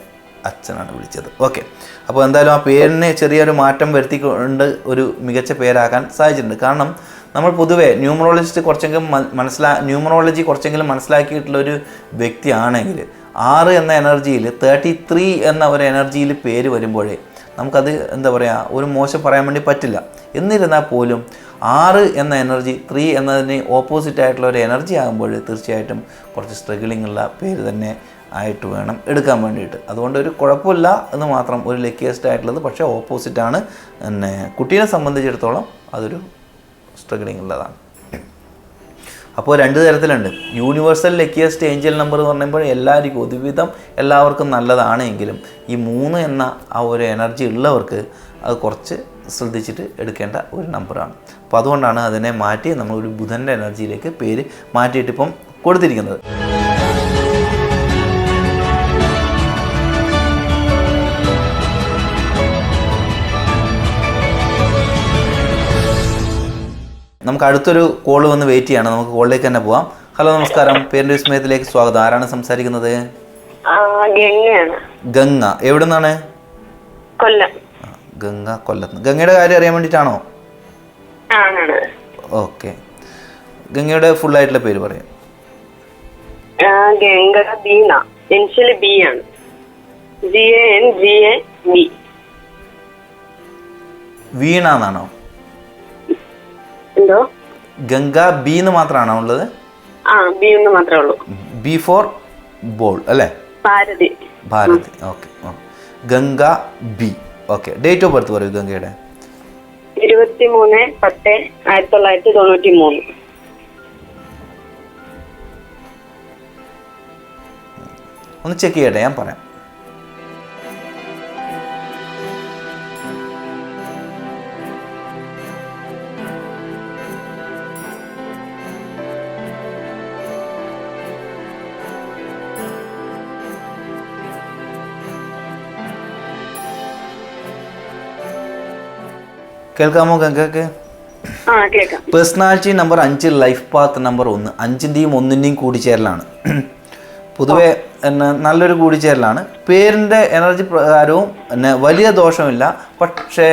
അച്ഛനാണ് വിളിച്ചത്. ഓക്കെ, അപ്പോൾ എന്തായാലും ആ പേരിന് ചെറിയൊരു മാറ്റം വരുത്തിക്കൊണ്ട് ഒരു മികച്ച പേരാക്കാൻ സാധിച്ചിട്ടുണ്ട്. കാരണം നമ്മൾ പൊതുവേ ന്യൂമറോളജി കുറച്ചെങ്കിലും മനസ്സിലാക്കിയിട്ടുള്ളൊരു വ്യക്തിയാണെങ്കിൽ 6 എന്ന എനർജിയിൽ 33 എന്ന ഒരു എനർജിയിൽ പേര് വരുമ്പോഴേ നമുക്കത് എന്താ പറയുക, ഒരു മോശം പറയാൻ വേണ്ടി പറ്റില്ല. എന്നിരുന്നാൽ പോലും 6 എന്ന എനർജി 3 എന്നതിന് ഓപ്പോസിറ്റ് ആയിട്ടുള്ള ഒരു എനർജി ആകുമ്പോൾ തീർച്ചയായിട്ടും കുറച്ച് സ്ട്രഗിളിംഗ് ഉള്ള പേര് തന്നെ ആയിട്ട് വേണം എടുക്കാൻ വേണ്ടിയിട്ട്. അതുകൊണ്ട് ഒരു കുഴപ്പമില്ല എന്ന് മാത്രം, ഒരു ലക്കിയസ്റ്റ് ആയിട്ടുള്ളത്. പക്ഷേ ഓപ്പോസിറ്റാണ്. പിന്നെ കുട്ടീനെ സംബന്ധിച്ചിടത്തോളം അതൊരു സ്ട്രഗിളിംഗ് ഉള്ളതാണ്. അപ്പോൾ 2 തരത്തിലുണ്ട്. യൂണിവേഴ്സൽ ലക്കിയസ്റ്റ് ഏഞ്ചൽ നമ്പർ എന്ന് പറയുമ്പോൾ എല്ലാവർക്കും നല്ലതാണ്. എങ്കിലും ഈ 3 എന്ന ആ ഒരു എനർജി ഉള്ളവർക്ക് അത് കുറച്ച് ശ്രദ്ധിച്ചിട്ട് എടുക്കേണ്ട ഒരു നമ്പറാണ്. അപ്പോൾ അതുകൊണ്ടാണ് അതിനെ മാറ്റി നമ്മളൊരു ബുധൻ്റെ എനർജിയിലേക്ക് പേര് മാറ്റിയിട്ട് ഇപ്പം കൊടുത്തിരിക്കുന്നത്. നമുക്ക് അടുത്തൊരു കോൾ വന്ന് വെയിറ്റ് ചെയ്യാണ്. നമുക്ക് കോളിലേക്ക് തന്നെ പോവാം. ഹലോ, നമസ്കാരം. പേരിൻ്റെ വിസ്മയത്തിലേക്ക് സ്വാഗതം. ആരാണ് സംസാരിക്കുന്നത്? ഗംഗ. എവിടെ നിന്നാണ്? കൊല്ലം. ഗംഗ, കൊല്ലത്ത്. ഗംഗയുടെ കാര്യം അറിയാൻ വേണ്ടിയിട്ടാണോ? ഓക്കെ, ഗംഗയുടെ ഫുൾ ആയിട്ടുള്ള പേര് പറയാം. ഗംഗ ബീന. ഇനിഷ്യലി ബി ആണ്. GANGAB. വീണ എന്നാണോ? എന്തോ? ഗംഗ ബി എന്ന് മാത്രമാണോ ഉള്ളത്? ബി എന്ന് മാത്രമേ ഉള്ളൂ. ബി ഫോർ ബോൾ അല്ലേ? Bharathi. Okay, Ganga B. Okay, date of birth പറയൂ ഗംഗയുടെ. 23/10/1993. ഒന്ന് ചെക്ക് ചെയ്യട്ടെ, ഞാൻ പറയാം. കേൾക്കാമോ ഗംഗക്ക്? Personality number 5, life path number 1. 5ൻ്റെയും 1ൻ്റെയും കൂടിച്ചേരലാണ്. പൊതുവെ നല്ലൊരു കൂടിച്ചേരലാണ്. പേരിൻ്റെ എനർജി പ്രകാരവും വലിയ ദോഷമില്ല. പക്ഷേ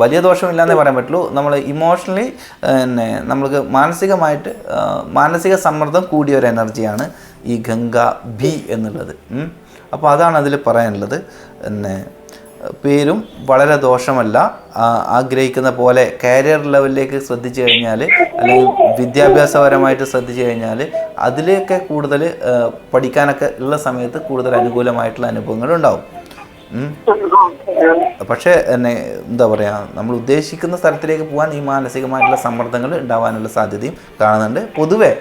വലിയ ദോഷമില്ല എന്നേ പറയാൻ പറ്റുള്ളൂ. നമ്മൾ ഇമോഷണലി നമ്മൾക്ക് മാനസിക സമ്മർദ്ദം കൂടിയ ഒരു എനർജിയാണ് ഈ ഗംഗ ബി എന്നുള്ളത്. അപ്പോൾ അതാണ് അതിൽ പറയാനുള്ളത്. പേരും വളരെ ദോഷമല്ല. ആഗ്രഹിക്കുന്ന പോലെ കരിയർ ലെവലിലേക്ക് ശ്രദ്ധിച്ചു കഴിഞ്ഞാൽ, അല്ലെങ്കിൽ വിദ്യാഭ്യാസപരമായിട്ട് ശ്രദ്ധിച്ചു കഴിഞ്ഞാൽ അതിലേക്ക് കൂടുതൽ പഠിക്കാനൊക്കെ ഉള്ള സമയത്ത് കൂടുതൽ അനുകൂലമായിട്ടുള്ള അനുഭവങ്ങൾ ഉണ്ടാവും. പക്ഷേ എന്താ പറയുക, നമ്മൾ ഉദ്ദേശിക്കുന്ന സ്ഥലത്തിലേക്ക് പോകാൻ ഈ മാനസികമായിട്ടുള്ള സമ്മർദ്ദങ്ങൾ ഉണ്ടാവാനുള്ള സാധ്യതയും കാണുന്നുണ്ട്. പൊതുവെ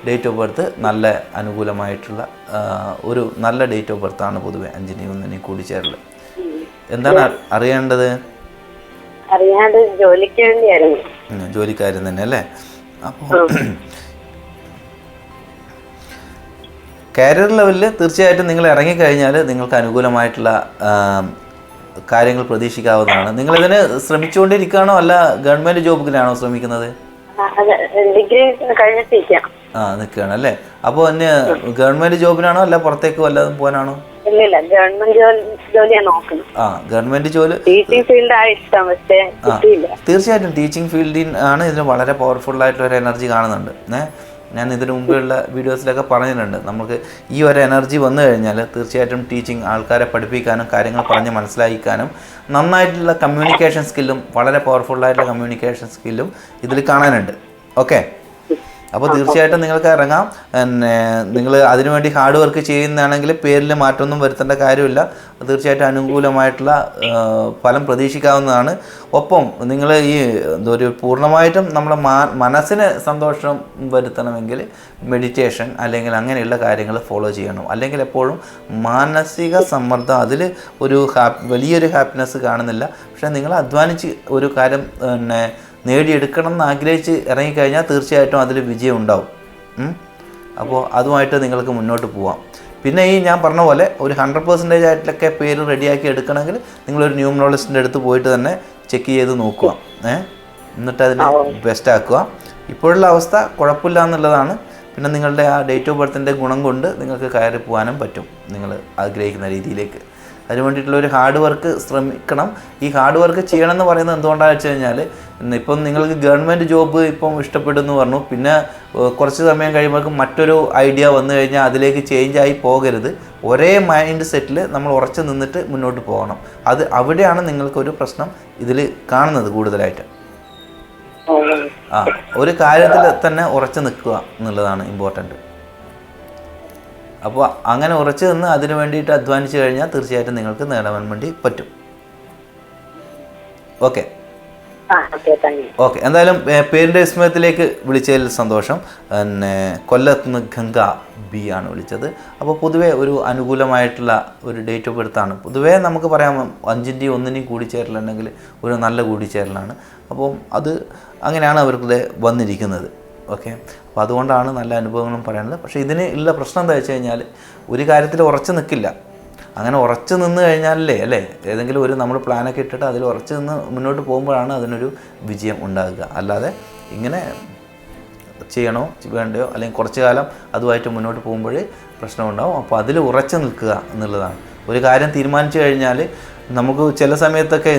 ഡേറ്റ് ഓഫ് ബർത്ത് നല്ല അനുകൂലമായിട്ടുള്ള ഒരു നല്ല ഡേറ്റ് ഓഫ് ബർത്താണ് പൊതുവെ 5ൻ്റെയും 1ൻ്റെയും കൂടിച്ചേരൽ. എന്താണ് അറിയേണ്ടത്? ജോലിക്കാരൻ തന്നെ അല്ലേ? അപ്പോൾ കരിയർ ലെവലിൽ തീർച്ചയായിട്ടും നിങ്ങൾ ഇറങ്ങിക്കഴിഞ്ഞാൽ നിങ്ങൾക്ക് അനുകൂലമായിട്ടുള്ള കാര്യങ്ങൾ പ്രതീക്ഷിക്കാവുന്നതാണ്. നിങ്ങളിതിന് ശ്രമിച്ചുകൊണ്ടിരിക്കുകയാണോ, അല്ല ഗവൺമെൻറ് ജോബിനാണോ ശ്രമിക്കുന്നത്? നിൽക്കുകയാണ് അല്ലേ? അപ്പോൾ തന്നെ ഗവൺമെൻറ് ജോബിനാണോ, അല്ല പുറത്തേക്ക് വല്ലതും പോകാനാണോ? ഗവൺമെന്റ് ജോലി തീർച്ചയായിട്ടും ടീച്ചിങ് ഫീൽഡിൽ ആണ് ഇതിന് വളരെ പവർഫുൾ ആയിട്ടുള്ള ഒരു എനർജി കാണുന്നുണ്ട്. ഞാൻ ഇതിനു മുമ്പുള്ള വീഡിയോസിലൊക്കെ പറഞ്ഞിട്ടുണ്ട്, നമുക്ക് ഈ ഒരു എനർജി വന്നു കഴിഞ്ഞാൽ തീർച്ചയായിട്ടും ടീച്ചിങ്, ആൾക്കാരെ പഠിപ്പിക്കാനും കാര്യങ്ങൾ പറഞ്ഞ് മനസ്സിലാക്കാനും നന്നായിട്ടുള്ള കമ്മ്യൂണിക്കേഷൻ സ്കില്ലും, വളരെ പവർഫുള്ളായിട്ടുള്ള കമ്മ്യൂണിക്കേഷൻ സ്കില്ലും ഇതിൽ കാണാനുണ്ട്. ഓക്കെ, അപ്പോൾ തീർച്ചയായിട്ടും നിങ്ങൾക്ക് ഇറങ്ങാം. പിന്നെ നിങ്ങൾ അതിനുവേണ്ടി ഹാർഡ് വർക്ക് ചെയ്യുന്നതാണെങ്കിൽ പേരിൽ മാറ്റമൊന്നും വരുത്തേണ്ട കാര്യമില്ല. തീർച്ചയായിട്ടും അനുകൂലമായിട്ടുള്ള ഫലം പ്രതീക്ഷിക്കാവുന്നതാണ്. ഒപ്പം നിങ്ങൾ ഈ ഒരു പൂർണ്ണമായിട്ടും നമ്മുടെ മനസ്സിന് സന്തോഷം വരുത്തണമെങ്കിൽ മെഡിറ്റേഷൻ അല്ലെങ്കിൽ അങ്ങനെയുള്ള കാര്യങ്ങൾ ഫോളോ ചെയ്യണം. അല്ലെങ്കിൽ എപ്പോഴും മാനസിക സമ്മർദ്ദം, അതിൽ ഒരു വലിയൊരു ഹാപ്പിനെസ് കാണുന്നില്ല. പക്ഷേ നിങ്ങൾ അധ്വാനിച്ച് ഒരു കാര്യം പിന്നെ നേടിയെടുക്കണം എന്ന് ആഗ്രഹിച്ച് ഇറങ്ങിക്കഴിഞ്ഞാൽ തീർച്ചയായിട്ടും അതിൽ വിജയം ഉണ്ടാവും. അപ്പോൾ അതുമായിട്ട് നിങ്ങൾക്ക് മുന്നോട്ട് പോവാം. പിന്നെ ഈ ഞാൻ പറഞ്ഞ പോലെ ഒരു 100% ആയിട്ടൊക്കെ പേര് റെഡിയാക്കി എടുക്കണമെങ്കിൽ നിങ്ങളൊരു ന്യൂമറോളജിസ്റ്റിൻ്റെ അടുത്ത് പോയിട്ട് തന്നെ ചെക്ക് ചെയ്ത് നോക്കുക. എന്നിട്ട് അതിന് ബെസ്റ്റ് ആക്കുക. ഇപ്പോഴുള്ള അവസ്ഥ കുഴപ്പമില്ല എന്നുള്ളതാണ്. പിന്നെ നിങ്ങളുടെ ആ ഡേറ്റ് ഓഫ് ബർത്തിൻ്റെ ഗുണം കൊണ്ട് നിങ്ങൾക്ക് കയറി പോകാനും പറ്റും നിങ്ങൾ ആഗ്രഹിക്കുന്ന രീതിയിലേക്ക്. അതിന് വേണ്ടിയിട്ടുള്ള ഒരു ഹാർഡ് വർക്ക് ശ്രമിക്കണം. ഈ ഹാർഡ് വർക്ക് ചെയ്യണമെന്ന് പറയുന്നത് എന്തുകൊണ്ടാണെന്ന് വെച്ച് കഴിഞ്ഞാൽ, ഇപ്പം നിങ്ങൾക്ക് ഗവൺമെൻറ് ജോബ് ഇപ്പം ഇഷ്ടപ്പെടുന്നു പറഞ്ഞു, പിന്നെ കുറച്ച് സമയം കഴിയുമ്പോഴേക്കും മറ്റൊരു ഐഡിയ വന്നു കഴിഞ്ഞാൽ അതിലേക്ക് ചേഞ്ചായി പോകരുത്. ഒരേ മൈൻഡ് സെറ്റിൽ നമ്മൾ ഉറച്ചു നിന്നിട്ട് മുന്നോട്ട് പോകണം. അവിടെയാണ് നിങ്ങൾക്കൊരു പ്രശ്നം ഇതിൽ കാണുന്നത് കൂടുതലായിട്ട്. ഒരു കാര്യത്തിൽ തന്നെ ഉറച്ചു നിൽക്കുക എന്നുള്ളതാണ് ഇമ്പോർട്ടൻറ്റ്. അപ്പോൾ അങ്ങനെ ഉറച്ചു നിന്ന് അതിന് വേണ്ടിയിട്ട് അധ്വാനിച്ച് കഴിഞ്ഞാൽ തീർച്ചയായിട്ടും നിങ്ങൾക്ക് നേടാൻ വേണ്ടി പറ്റും. ഓക്കെ. എന്തായാലും പേരിൻ്റെ വിസ്മയത്തിലേക്ക് വിളിച്ചതിൽ സന്തോഷം. പിന്നെ കൊല്ലത്ത് നിന്ന് ഗംഗ ബി ആണ് വിളിച്ചത്. അപ്പോൾ പൊതുവേ ഒരു അനുകൂലമായിട്ടുള്ള ഒരു ഡേറ്റ് ഓഫ് ബർത്താണ്. പൊതുവേ നമുക്ക് പറയാം 5ൻ്റെയും 1ൻ്റെയും കൂടിച്ചേരലുണ്ടെങ്കിൽ ഒരു നല്ല കൂടിച്ചേരലാണ്. അപ്പം അത് അങ്ങനെയാണ് അവർക്ക് വന്നിരിക്കുന്നത്. ഓക്കെ. അപ്പോൾ അതുകൊണ്ടാണ് നല്ല അനുഭവങ്ങളും പറയുന്നത്. പക്ഷേ ഇതിന് ഉള്ള പ്രശ്നം എന്താ വെച്ച് കഴിഞ്ഞാൽ ഒരു കാര്യത്തിൽ ഉറച്ചു നിൽക്കില്ല. അങ്ങനെ ഉറച്ചു നിന്ന് കഴിഞ്ഞാലല്ലേ ഏതെങ്കിലും ഒരു നമ്മൾ പ്ലാനൊക്കെ ഇട്ടിട്ട് അതിൽ ഉറച്ചു നിന്ന് മുന്നോട്ട് പോകുമ്പോഴാണ് അതിനൊരു വിജയം ഉണ്ടാകുക. അല്ലാതെ ഇങ്ങനെ ചെയ്യണോ വേണ്ടയോ അല്ലെങ്കിൽ കുറച്ച് കാലം അതുമായിട്ട് മുന്നോട്ട് പോകുമ്പോഴേ പ്രശ്നമുണ്ടാവും. അപ്പോൾ അതിൽ ഉറച്ചു നിൽക്കുക എന്നുള്ളതാണ്. ഒരു കാര്യം തീരുമാനിച്ചു കഴിഞ്ഞാൽ നമുക്ക് ചില സമയത്തൊക്കെ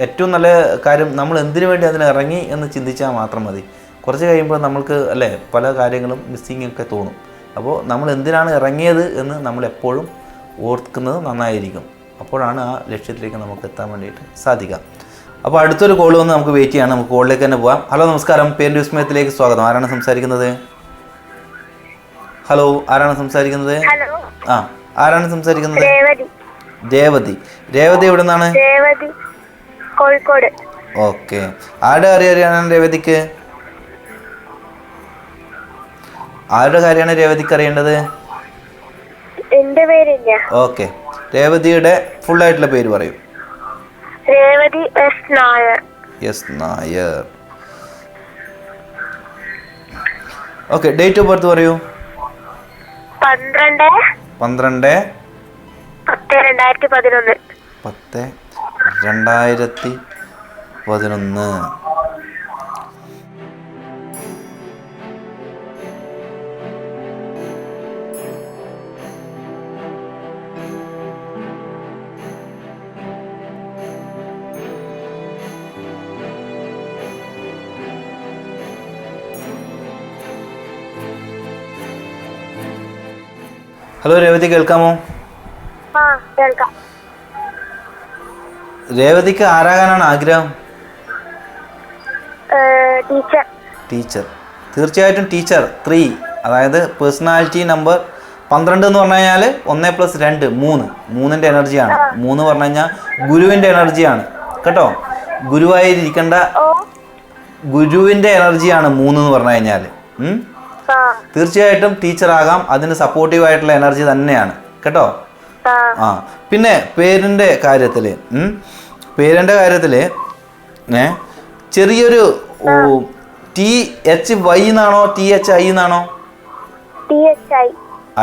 ഏറ്റവും നല്ല കാര്യം നമ്മൾ എന്തിനു വേണ്ടി അതിന് ഇറങ്ങി എന്ന് ചിന്തിച്ചാൽ മാത്രം മതി. കുറച്ച് കഴിയുമ്പോൾ നമ്മൾക്ക് പല കാര്യങ്ങളും മിസ്സിങ് ഒക്കെ തോന്നും. അപ്പോൾ നമ്മൾ എന്തിനാണ് ഇറങ്ങിയത് എന്ന് നമ്മളെപ്പോഴും ഓർക്കുന്നത് നന്നായിരിക്കും. അപ്പോഴാണ് ആ ലക്ഷ്യത്തിലേക്ക് നമുക്ക് എത്താൻ വേണ്ടിയിട്ട് സാധിക്കുക. അപ്പോൾ അടുത്തൊരു കോൾ വന്ന് നമുക്ക് വെയിറ്റ് ചെയ്യണം. നമുക്ക് കോളിലേക്ക് തന്നെ പോകാം. ഹലോ, നമസ്കാരം. പേരിൻ്റെ വിസ്മയത്തിലേക്ക് സ്വാഗതം. ആരാണ് സംസാരിക്കുന്നത്? ഹലോ, ആരാണ് സംസാരിക്കുന്നത്? ആരാണ് സംസാരിക്കുന്നത്? രേവതി. രേവതി എവിടെ നിന്നാണ്? കോഴിക്കോട്. ഓക്കെ. ആരുടെ അറിയാനാണ് രേവതിക്ക്? ആരുടെ കാര്യമാണ് രേവതിക്ക് അറിയേണ്ടത്? എന്റെ പേരില്ല. ഓക്കെ. രേവതിയുടെ ഫുൾ ആയിട്ടുള്ള പേര് പറയൂ. Revathi S Nair. S Nair. Okay. Date of birth പറയൂ. 12/10/2011. 10/2011. ഹലോ രേവതി, കേൾക്കാമോ? കേൾക്കാം. രേവതിക്ക് ആരാകാനാണ് ആഗ്രഹം? ടീച്ചർ. തീർച്ചയായിട്ടും ടീച്ചർ 3, അതായത് പേഴ്സണാലിറ്റി നമ്പർ 12 എന്ന് പറഞ്ഞു കഴിഞ്ഞാൽ 1+2 3ൻ്റെ എനർജിയാണ്. 3 പറഞ്ഞു കഴിഞ്ഞാൽ ഗുരുവിൻ്റെ എനർജിയാണ് കേട്ടോ. ഗുരുവായിരിക്കേണ്ട ഗുരുവിൻ്റെ എനർജിയാണ് 3 എന്ന് പറഞ്ഞു കഴിഞ്ഞാൽ. തീർച്ചയായിട്ടും ടീച്ചറാകാം. അതിന് സപ്പോർട്ടീവായിട്ടുള്ള എനർജി തന്നെയാണ് കേട്ടോ. പിന്നെ പേരിൻ്റെ കാര്യത്തിൽ ചെറിയൊരു THY എന്നാണോ THI എന്നാണോ?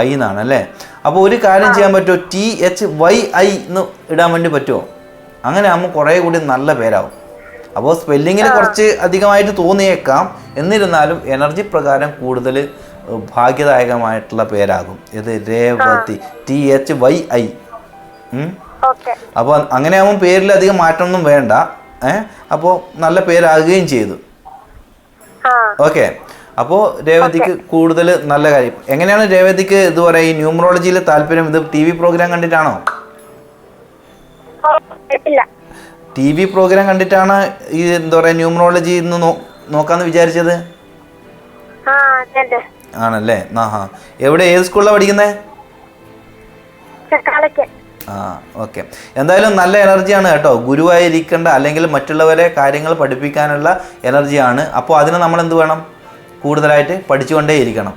I എന്നാണ് അല്ലേ. അപ്പോൾ ഒരു കാര്യം ചെയ്യാൻ പറ്റുമോ? THYI എന്ന് ഇടാൻ വേണ്ടി പറ്റുമോ? അങ്ങനെ ആകുമ്പോൾ കുറേ കൂടി നല്ല പേരാവും. അപ്പോൾ സ്പെല്ലിങ്ങിൽ കുറച്ച് അധികമായിട്ട് തോന്നിയേക്കാം, എന്നിരുന്നാലും എനർജി പ്രകാരം കൂടുതൽ ഭാഗ്യദായകമായിട്ടുള്ള പേരാകും. ഇത് രേവതി THYI. അപ്പോൾ അങ്ങനെ ആകുമ്പോൾ പേരിൽ അധികം മാറ്റമൊന്നും വേണ്ട. അപ്പോൾ നല്ല പേരാകുകയും ചെയ്തു. ഓക്കെ. അപ്പോൾ രേവതിക്ക് കൂടുതൽ നല്ല കാര്യം. എങ്ങനെയാണ് രേവതിക്ക് ഇതുവരെ ഈ ന്യൂമറോളജിയിൽ താല്പര്യം? ഇത് TV പ്രോഗ്രാം കണ്ടിട്ടാണോ? TV പ്രോഗ്രാം കണ്ടിട്ടാണ് ഈ എന്താ പറയുക ന്യൂമറോളജി ഇന്ന് നോക്കാമെന്ന് വിചാരിച്ചത്? ആണല്ലേ? ആഹാ. എവിടെ, ഏത് സ്കൂളിലാണ് പഠിക്കുന്നത്? ആ, ഓക്കെ. എന്തായാലും നല്ല എനർജിയാണ് കേട്ടോ. ഗുരുവായിരിക്കേണ്ട അല്ലെങ്കിൽ മറ്റുള്ളവരെ കാര്യങ്ങൾ പഠിപ്പിക്കാനുള്ള എനർജിയാണ്. അപ്പോൾ അതിന് നമ്മൾ എന്ത് വേണം? കൂടുതലായിട്ട് പഠിച്ചുകൊണ്ടേ ഇരിക്കണം.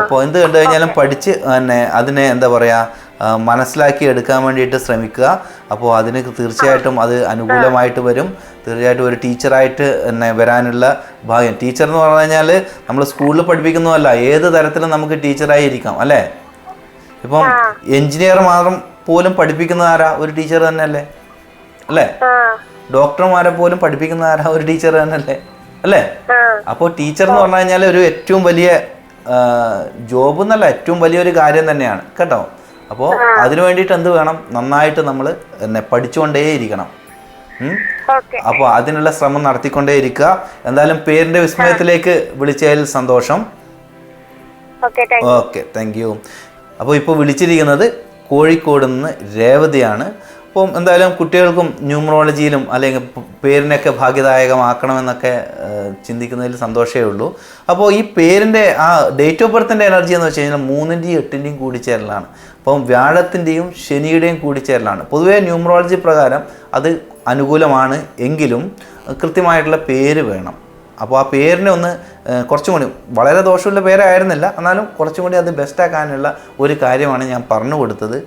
അപ്പോൾ എന്ത് കണ്ടു കഴിഞ്ഞാലും പഠിച്ച് തന്നെ അതിനെ എന്താ പറയുക, മനസ്സിലാക്കി എടുക്കാൻ വേണ്ടിയിട്ട് ശ്രമിക്കുക. അപ്പോൾ അതിന് തീർച്ചയായിട്ടും അത് അനുകൂലമായിട്ട് വരും. തീർച്ചയായിട്ടും ഒരു ടീച്ചറായിട്ട് തന്നെ വരാനുള്ള ഭാഗ്യം. ടീച്ചർ എന്ന് പറഞ്ഞു കഴിഞ്ഞാൽ നമ്മൾ സ്കൂളിൽ പഠിപ്പിക്കുന്നതല്ല, ഏത് തരത്തിലും നമുക്ക് ടീച്ചറായി ഇരിക്കാം അല്ലേ? ഇപ്പം എഞ്ചിനീയർ മാത്രം പോലും പഠിപ്പിക്കുന്ന ആരാ? ഒരു ടീച്ചർ തന്നെയല്ലേ അല്ലേ? ഡോക്ടർമാരെ പോലും പഠിപ്പിക്കുന്ന ആരാ? ഒരു ടീച്ചർ തന്നെയല്ലേ അല്ലേ? അപ്പോൾ ടീച്ചർ എന്ന് പറഞ്ഞു കഴിഞ്ഞാൽ ഒരു ഏറ്റവും വലിയ ജോബ് എന്നല്ല, ഏറ്റവും വലിയൊരു കാര്യം തന്നെയാണ് കേട്ടോ. അപ്പോൾ അതിനു വേണ്ടിയിട്ട് എന്ത് വേണം? നന്നായിട്ട് നമ്മൾ എന്നെ പഠിച്ചുകൊണ്ടേ ഇരിക്കണം. അപ്പോൾ അതിനുള്ള ശ്രമം നടത്തിക്കൊണ്ടേ ഇരിക്കുക. എന്തായാലും പേരിൻ്റെ വിസ്മയത്തിലേക്ക് വിളിച്ചതിൽ സന്തോഷം. Okay, thank you. അപ്പോൾ ഇപ്പോൾ വിളിച്ചിരിക്കുന്നത് കോഴിക്കോട് നിന്ന് രേവതിയാണ്. അപ്പം എന്തായാലും കുട്ടികൾക്കും ന്യൂമറോളജിയിലും അല്ലെങ്കിൽ പേരിനൊക്കെ ഭാഗ്യദായകമാക്കണമെന്നൊക്കെ ചിന്തിക്കുന്നതിൽ സന്തോഷമേ ഉള്ളൂ. അപ്പോൾ ഈ പേരിൻ്റെ ആ ഡേറ്റ് ഓഫ് ബർത്തിൻ്റെ എനർജി എന്ന് വെച്ച് കഴിഞ്ഞാൽ 3-ൻ്റെയും 8-ൻ്റെയും കൂടിച്ചേരലാണ്. അപ്പം വ്യാഴത്തിൻ്റെയും ശനിയുടെയും കൂടിച്ചേരലാണ്. പൊതുവേ ന്യൂമറോളജി പ്രകാരം അത് അനുകൂലമാണ് എങ്കിലും കൃത്യമായിട്ടുള്ള പേര് വേണം. അപ്പോൾ ആ പേരിനെ ഒന്ന് കുറച്ചും കൂടി, വളരെ ദോഷമുള്ള പേരായിരുന്നില്ല, എന്നാലും കുറച്ചും കൂടി അത് ബെസ്റ്റാക്കാനുള്ള ഒരു കാര്യമാണ് ഞാൻ പറഞ്ഞു കൊടുത്തത്.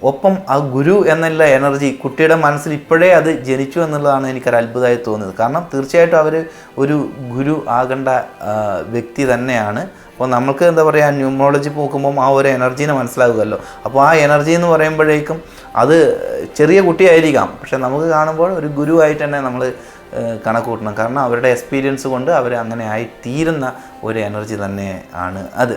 ഒപ്പം ആ ഗുരു എന്നുള്ള എനർജി കുട്ടിയുടെ മനസ്സിൽ ഇപ്പോഴേ അത് ജനിച്ചു എന്നുള്ളതാണ് എനിക്കൊരു അത്ഭുതമായി തോന്നിയത്. കാരണം തീർച്ചയായിട്ടും അവർ ഒരു ഗുരു ആകേണ്ട വ്യക്തി തന്നെയാണ്. അപ്പോൾ നമുക്ക് എന്താ പറയുക, ന്യൂമറോളജി നോക്കുമ്പം ആ ഒരു എനർജീനെ മനസ്സിലാകുമല്ലോ. അപ്പോൾ ആ എനർജി എന്ന് പറയുമ്പോഴേക്കും അത് ചെറിയ കുട്ടിയായിരിക്കാം, പക്ഷെ നമുക്ക് കാണുമ്പോൾ ഒരു ഗുരുവായിട്ട് തന്നെ നമ്മൾ കണക്ക് കൂട്ടണം. കാരണം അവരുടെ എക്സ്പീരിയൻസ് കൊണ്ട് അവർ അങ്ങനെ ആയി തീരുന്ന ഒരു എനർജി തന്നെ ആണ് അത്.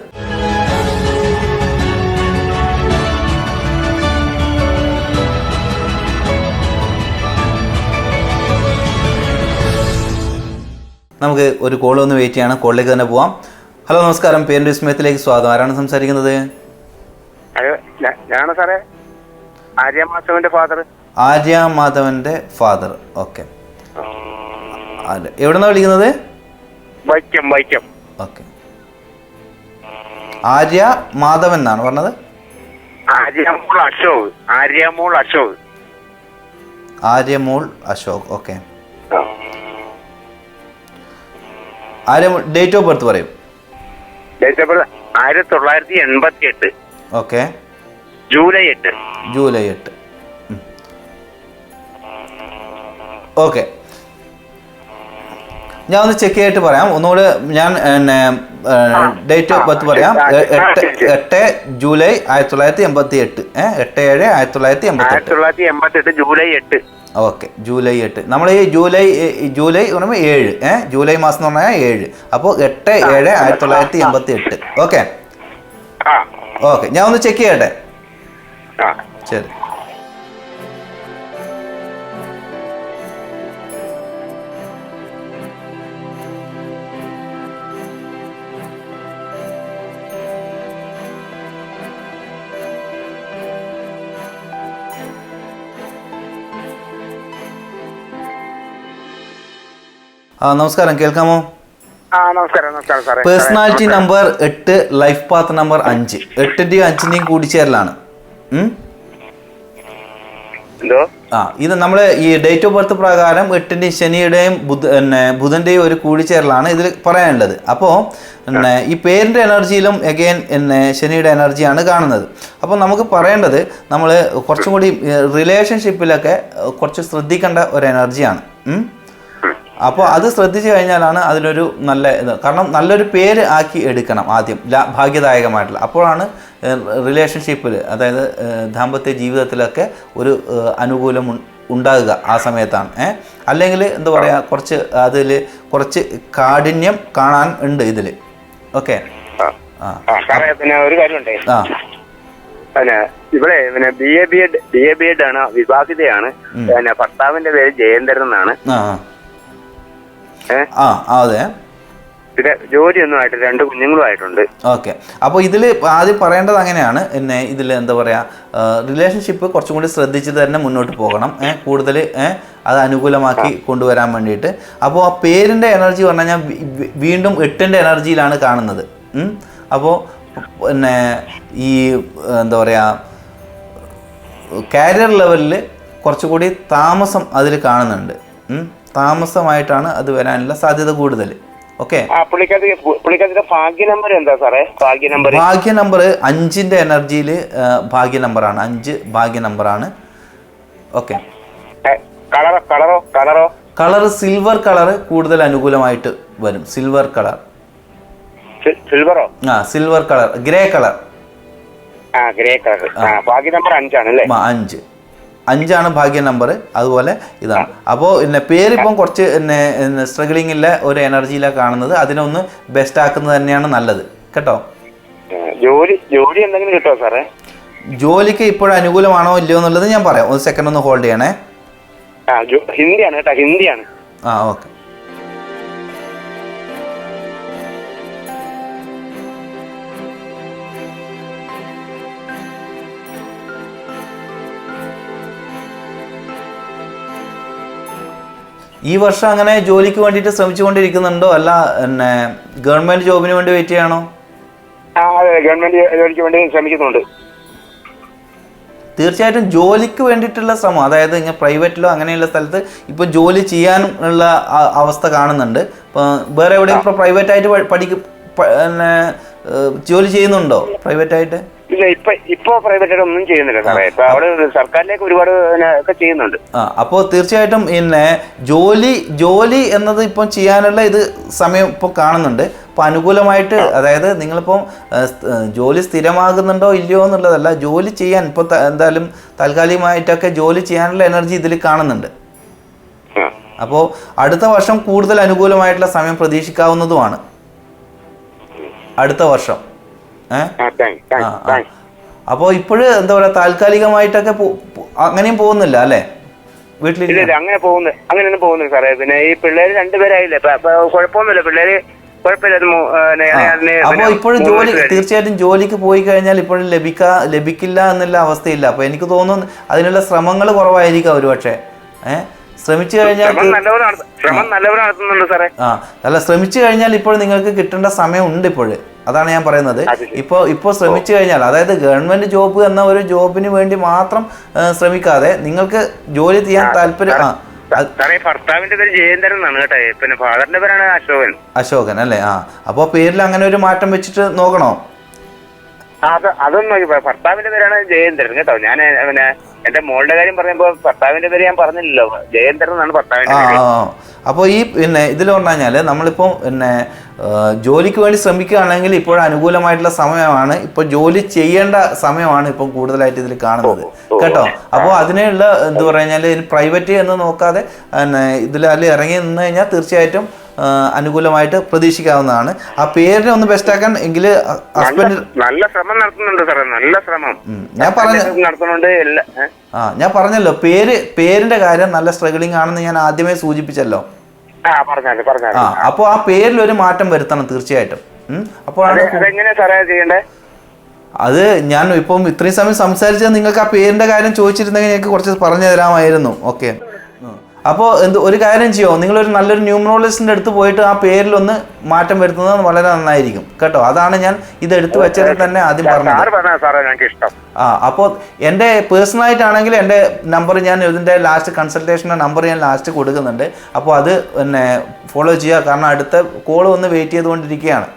നമുക്ക് ഒരു കോൾ ഒന്ന് വെയിറ്റ് ചെയ്യണം. കോളിലേക്ക് തന്നെ പോവാം. ഹലോ, നമസ്കാരം. പേരിൻ്റെ വിസ്മയത്തിലേക്ക് സ്വാഗതം. ആരാണ് സംസാരിക്കുന്നത്? ഞാനാണ് സാറേ, ആര്യമാധവന്റെ ഫാദർ. ആര്യമാധവന്റെ ഫാദർ. ഓക്കെ. അല്ല, എവിടെ നിന്നാണ് വിളിക്കുന്നത്? വൈക്കം. ഓക്കെ. ആര്യ മാധവൻ എന്നാണ് പറഞ്ഞത്? Aryamol Ashok. Okay. Date of birth പറയും. 1988. ഓക്കെ. ജൂലൈ 8. ഓക്കെ. ഞാൻ ഒന്ന് ചെക്ക് ചെയ്തിട്ട് പറയാം. ഒന്നുകൂടെ ഞാൻ ഡേറ്റ് ഓഫ് ബർത്ത് പറയാം. 8 ജൂലൈ 1988. 8/7/1988 ജൂലൈ 8. Okay, July 8. നമ്മൾ ഈ ജൂലൈ പറയുമ്പോൾ 7, ജൂലൈ മാസം എന്ന് പറഞ്ഞാൽ 7. അപ്പോൾ 8/7/1988. ഓക്കെ. ഓക്കെ, ഞാൻ ഒന്ന് ചെക്ക് ചെയ്യട്ടെ. ശരി. നമസ്കാരം, കേൾക്കാമോ? നമസ്കാരം സാറേ. Personality number 8, life path number 5. 8-ൻ്റെയും 5-ൻ്റെയും കൂടിച്ചേരലാണ്. ഇത് നമ്മൾ ഈ ഡേറ്റ് ഓഫ് ബർത്ത് പ്രകാരം 8-ൻ്റെയും ശനിയുടെയും ബുധൻ്റെയും ഒരു കൂടിച്ചേരലാണ് ഇതിൽ പറയാനുള്ളത്. അപ്പോൾ ഈ പേരിൻ്റെ എനർജിയിലും എഗെയിൻ ശനിയുടെ എനർജിയാണ് കാണുന്നത്. അപ്പോൾ നമുക്ക് പറയേണ്ടത് നമ്മൾ കുറച്ചും കൂടി റിലേഷൻഷിപ്പിലൊക്കെ കുറച്ച് ശ്രദ്ധിക്കേണ്ട ഒരു എനർജിയാണ്. അപ്പോൾ അത് ശ്രദ്ധിച്ചു കഴിഞ്ഞാലാണ് അതിനൊരു നല്ല ഇത്. കാരണം നല്ലൊരു പേര് ആക്കി എടുക്കണം ആദ്യം, ഭാഗ്യദായകമായിട്ടുള്ള. അപ്പോഴാണ് റിലേഷൻഷിപ്പിൽ, അതായത് ദാമ്പത്യ ജീവിതത്തിലൊക്കെ ഒരു അനുകൂലം ഉണ്ടാകുക ആ സമയത്താണ്. അല്ലെങ്കിൽ എന്താ പറയുക, അതിൽ കുറച്ച് കാഠിന്യം കാണാൻ ഉണ്ട് ഇതിൽ. ഓക്കെ. പിന്നെ ഒരു കാര്യമുണ്ടേ, ഇവിടെ BA ആണ്, വിവാഹിതയാണ്. ഭർത്താവിന്റെ പേര് ജയേന്ദ്രൻ എന്നാണ്. അതെ. പിന്നെ ജോലിയൊന്നും ആയിട്ട് 2 കുഞ്ഞുങ്ങളും ആയിട്ടുണ്ട്. ഓക്കെ. അപ്പോൾ ഇതിൽ ആദ്യം പറയേണ്ടത് അങ്ങനെയാണ്. ഇതിൽ എന്താ പറയുക, റിലേഷൻഷിപ്പ് കുറച്ചും കൂടി ശ്രദ്ധിച്ച് തന്നെ മുന്നോട്ട് പോകണം. കൂടുതൽ അത് അനുകൂലമാക്കി കൊണ്ടുവരാൻ വേണ്ടിയിട്ട്. അപ്പോൾ ആ പേരിൻ്റെ എനർജി പറഞ്ഞു കഴിഞ്ഞാൽ വീണ്ടും 8ൻ്റെ എനർജിയിലാണ് കാണുന്നത്. അപ്പോൾ പിന്നെ ഈ എന്താ പറയുക, കാരിയർ ലെവലിൽ കുറച്ചുകൂടി താമസം അതിൽ കാണുന്നുണ്ട്. താമസമായിട്ടാണ് അത് വരാനുള്ള സാധ്യത കൂടുതൽ. ഓക്കെ, ഭാഗ്യ നമ്പർ എന്താ സാറേ? ഭാഗ്യ നമ്പർ 5ൻ്റെ എനർജിയിൽ ഭാഗ്യ നമ്പറാണ്. 5 ഭാഗ്യ നമ്പറാണ്. ഓക്കെ, കളർ സിൽവർ കളർ കൂടുതൽ അനുകൂലമായിട്ട് വരും. Silver colour, silver colour, grey colour. ഭാഗ്യ നമ്പർ 5 ആണല്ലേ? 5 ഭാഗ്യ നമ്പർ. അതുപോലെ ഇതാണ്. അപ്പോൾ പിന്നെ പേരിപ്പം കുറച്ച് സ്ട്രഗിളിംഗ് ഇല്ല ഒരു എനർജിയിലാണ് കാണുന്നത്. അതിനൊന്ന് ബെസ്റ്റ് ആക്കുന്നത് തന്നെയാണ് നല്ലത് കേട്ടോ. ജോലി എന്തെങ്കിലും കിട്ടുമോ സാറേ? ജോലിക്ക് ഇപ്പോഴും അനുകൂലമാണോ ഇല്ലയോ എന്നുള്ളത് ഞാൻ പറയാം. ഒരു സെക്കൻഡ് ഒന്ന് ഹോൾഡ് ചെയ്യണേ. ഹിന്ദിയാണ് കേട്ടോ, ഹിന്ദിയാണ്. ഓക്കെ. ഈ വർഷം അങ്ങനെ ജോലിക്ക് വേണ്ടിയിട്ട് ശ്രമിച്ചുകൊണ്ടിരിക്കുന്നുണ്ടോ, അല്ല പിന്നെ ഗവൺമെന്റ് ജോബിന് വേണ്ടി വെയിറ്റ് ചെയ്യണോ? അതെ, ഗവൺമെന്റ് ജോലിക്ക് വേണ്ടി ശ്രമിക്കുന്നുണ്ട്. തീർച്ചയായിട്ടും ജോലിക്ക് വേണ്ടിയിട്ടുള്ള ശ്രമം, അതായത് ഇങ്ങനെ പ്രൈവറ്റിലോ അങ്ങനെയുള്ള സ്ഥലത്ത് ഇപ്പോൾ ജോലി ചെയ്യാനുള്ള അവസ്ഥ കാണുന്നുണ്ട്. ഇപ്പോൾ വേറെ എവിടെയും ഇപ്പോൾ പ്രൈവറ്റായിട്ട് പിന്നെ ജോലി ചെയ്യുന്നുണ്ടോ പ്രൈവറ്റായിട്ട്? ഇല്ല, ഇപ്പൊ പ്രൈവറ്റായിട്ട് ഒന്നും ചെയ്യുന്നില്ല സാറേ. ഇപ്പൊ അവിടെ സർക്കാരിലേക്ക് ഒരുപാട് ഒക്കെ ചെയ്യുന്നുണ്ട്. അപ്പോൾ തീർച്ചയായിട്ടും പിന്നെ ജോലി എന്നത് ഇപ്പം ചെയ്യാനുള്ള ഇത് സമയം ഇപ്പോൾ കാണുന്നുണ്ട്. അപ്പോൾ അനുകൂലമായിട്ട്, അതായത് നിങ്ങളിപ്പം ജോലി സ്ഥിരമാകുന്നുണ്ടോ ഇല്ലയോ എന്നുള്ളതല്ല, ജോലി ചെയ്യാൻ ഇപ്പോൾ എന്തായാലും താൽക്കാലികമായിട്ടൊക്കെ ജോലി ചെയ്യാനുള്ള എനർജി ഇതിൽ കാണുന്നുണ്ട്. അപ്പോൾ അടുത്ത വർഷം കൂടുതൽ അനുകൂലമായിട്ടുള്ള സമയം പ്രതീക്ഷിക്കാവുന്നതുമാണ്. അടുത്ത വർഷം അപ്പോൾ ഇപ്പോഴും എന്താ പറയാ, താൽക്കാലികമായിട്ടൊക്കെ അങ്ങനെയും പോകുന്നില്ല അല്ലേ? വീട്ടിൽ അങ്ങനെയൊന്നും പോകുന്നില്ല സാറേ. പിന്നെ ഈ പിള്ളേര് 2 പേരായില്ലേ, കുഴപ്പമൊന്നുമില്ല. പിള്ളേര് അപ്പോൾ ഇപ്പോഴും ജോലി, തീർച്ചയായിട്ടും ജോലിക്ക് പോയി കഴിഞ്ഞാൽ ഇപ്പോഴും ലഭിക്കില്ല എന്നുള്ള അവസ്ഥയില്ല. അപ്പോൾ എനിക്ക് തോന്നുന്നു അതിനുള്ള ശ്രമങ്ങൾ കുറവായിരിക്കാം ഒരുപക്ഷെ. ശ്രമിച്ചു കഴിഞ്ഞാൽ അല്ല, ശ്രമിച്ചു കഴിഞ്ഞാൽ ഇപ്പോൾ നിങ്ങൾക്ക് കിട്ടേണ്ട സമയം ഉണ്ട്. ഇപ്പോഴും അതാണ് ഞാൻ പറയുന്നത്. ഇപ്പോൾ ശ്രമിച്ചു കഴിഞ്ഞാൽ, അതായത് ഗവൺമെന്റ് ജോബ് എന്ന ഒരു ജോബിന് വേണ്ടി മാത്രം ശ്രമിക്കാതെ നിങ്ങൾക്ക് ജോലി ചെയ്യാൻ താല്പര്യം. ഭർത്താവിന്റെ പേര് ജയേന്ദ്രൻ എന്നാണ് കേട്ടോ. പിന്നെ ഫാദറിന്റെ പേരാണ് അശോകൻ അല്ലേ? അപ്പോൾ പേരിൽ അങ്ങനെ ഒരു മാറ്റം വെച്ചിട്ട് നോക്കണോ? അതൊന്നും ഭർത്താവിന്റെ പേരാണ് ജയേന്ദ്രൻ കേട്ടോ. ഞാൻ പിന്നെ എന്റെ മോളുടെ കാര്യം പറഞ്ഞപ്പോ ഭർത്താവിന്റെ പേര് ഞാൻ പറഞ്ഞില്ലല്ലോ, ജയേന്ദ്രൻ എന്നാണ് ഭർത്താവിന്റെ പേര്. അപ്പോൾ ഈ പിന്നെ ഇതിൽ പറഞ്ഞാൽ നമ്മളിപ്പോൾ പിന്നെ ജോലിക്ക് വേണ്ടി ശ്രമിക്കുകയാണെങ്കിൽ ഇപ്പോൾ അനുകൂലമായിട്ടുള്ള സമയമാണ്. ഇപ്പോൾ ജോലി ചെയ്യേണ്ട സമയമാണ് ഇപ്പം കൂടുതലായിട്ട് ഇതിൽ കാണുന്നത് കേട്ടോ. അപ്പോൾ അതിനുള്ള എന്താ പറഞ്ഞാൽ പ്രൈവറ്റ് എന്ന് നോക്കാതെ ഇതിൽ ഇറങ്ങി നിന്ന് കഴിഞ്ഞാൽ തീർച്ചയായിട്ടും അനുകൂലമായിട്ട് പ്രതീക്ഷിക്കാവുന്നതാണ്. ആ പേരിനെ ഒന്ന് ബെസ്റ്റ് ആക്കാൻ എങ്കിൽ ഹസ്ബൻഡ് നല്ല ശ്രമം നടത്തുന്നുണ്ട് സാറേ, നല്ല ശ്രമം നടത്തുന്നുണ്ട്. ഞാൻ പറഞ്ഞല്ലോ, പേരിന്റെ കാര്യം നല്ല സ്ട്രഗിളിംഗ് ആണെന്ന് ഞാൻ ആദ്യമേ സൂചിപ്പിച്ചല്ലോ. അപ്പോൾ ആ പേരിൽ ഒരു മാറ്റം വരുത്തണം തീർച്ചയായിട്ടും. അപ്പോഴാണ് അത് ഞാൻ ഇപ്പം ഇത്രയും സമയം സംസാരിച്ചത് നിങ്ങൾക്ക് ആ പേരിന്റെ കാര്യം ചോദിച്ചിരുന്നെങ്കിൽ എനിക്ക് കുറച്ച് പറഞ്ഞു തരാമായിരുന്നു. ഓക്കെ, അപ്പോൾ ഒരു കാര്യം ചെയ്യോ, നിങ്ങളൊരു നല്ലൊരു ന്യൂമറോളജിസ്റ്റിൻ്റെ അടുത്ത് പോയിട്ട് ആ പേരിലൊന്ന് മാറ്റം വരുത്തുന്നത് വളരെ നന്നായിരിക്കും കേട്ടോ. അതാണ് ഞാൻ ഇത് എടുത്തു വെച്ചത് തന്നെ ആദ്യം പറഞ്ഞത്. അപ്പോൾ എൻ്റെ പേഴ്സണലായിട്ടാണെങ്കിൽ എൻ്റെ നമ്പർ ഞാൻ ഇതിൻ്റെ ലാസ്റ്റ് കൺസൾട്ടേഷൻ്റെ നമ്പർ ഞാൻ ലാസ്റ്റ് കൊടുക്കുന്നുണ്ട്. അപ്പോൾ അത് പിന്നെ ഫോളോ ചെയ്യുക, കാരണം അടുത്ത കോൾ ഒന്ന് വെയിറ്റ് ചെയ്തുകൊണ്ടിരിക്കുകയാണ്.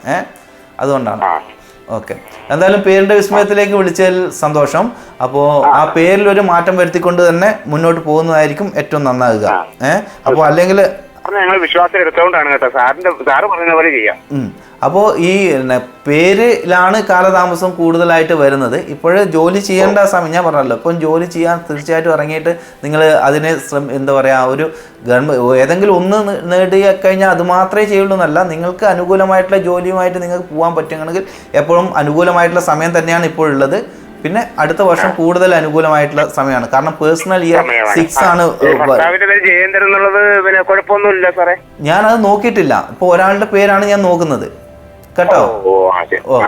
അതുകൊണ്ടാണ്. ഓക്കെ, എന്തായാലും പേരിൻ്റെ വിസ്മയത്തിലേക്ക് വിളിച്ചതിൽ സന്തോഷം. അപ്പോൾ ആ പേരിലൊരു മാറ്റം വരുത്തിക്കൊണ്ട് തന്നെ മുന്നോട്ട് പോകുന്നതായിരിക്കും ഏറ്റവും നന്നാകുക. അപ്പോൾ അല്ലെങ്കിൽ വിശ്വാസം എടുത്തുകൊണ്ടാണ് കേട്ടോ, സാറ് പറയുന്ന പോലെ ചെയ്യാം. അപ്പോൾ ഈ പേരിലാണ് കാലതാമസം കൂടുതലായിട്ട് വരുന്നത്. ഇപ്പോഴ് ജോലി ചെയ്യേണ്ട സമയം ഞാൻ പറഞ്ഞല്ലോ. ഇപ്പം ജോലി ചെയ്യാൻ തീർച്ചയായിട്ടും ഇറങ്ങിയിട്ട് നിങ്ങൾ അതിനെ എന്താ പറയുക, ഒരു ഏതെങ്കിലും ഒന്ന് നേടി കഴിഞ്ഞാൽ അത് മാത്രമേ ചെയ്യുള്ളൂ എന്നല്ല. നിങ്ങൾക്ക് അനുകൂലമായിട്ടുള്ള ജോലിയുമായിട്ട് നിങ്ങൾക്ക് പോകാൻ പറ്റുകയാണെങ്കിൽ എപ്പോഴും അനുകൂലമായിട്ടുള്ള സമയം തന്നെയാണ് ഇപ്പോഴുള്ളത്. പിന്നെ അടുത്ത വർഷം കൂടുതൽ അനുകൂലമായിട്ടുള്ള സമയമാണ്. കാരണം പേഴ്സണൽ ഇയർ 6 ആണ്. ഞാനത് നോക്കിയിട്ടില്ല. ഇപ്പോൾ ഒരാളുടെ പേരാണ് ഞാൻ നോക്കുന്നത് കേട്ടോ. ഓ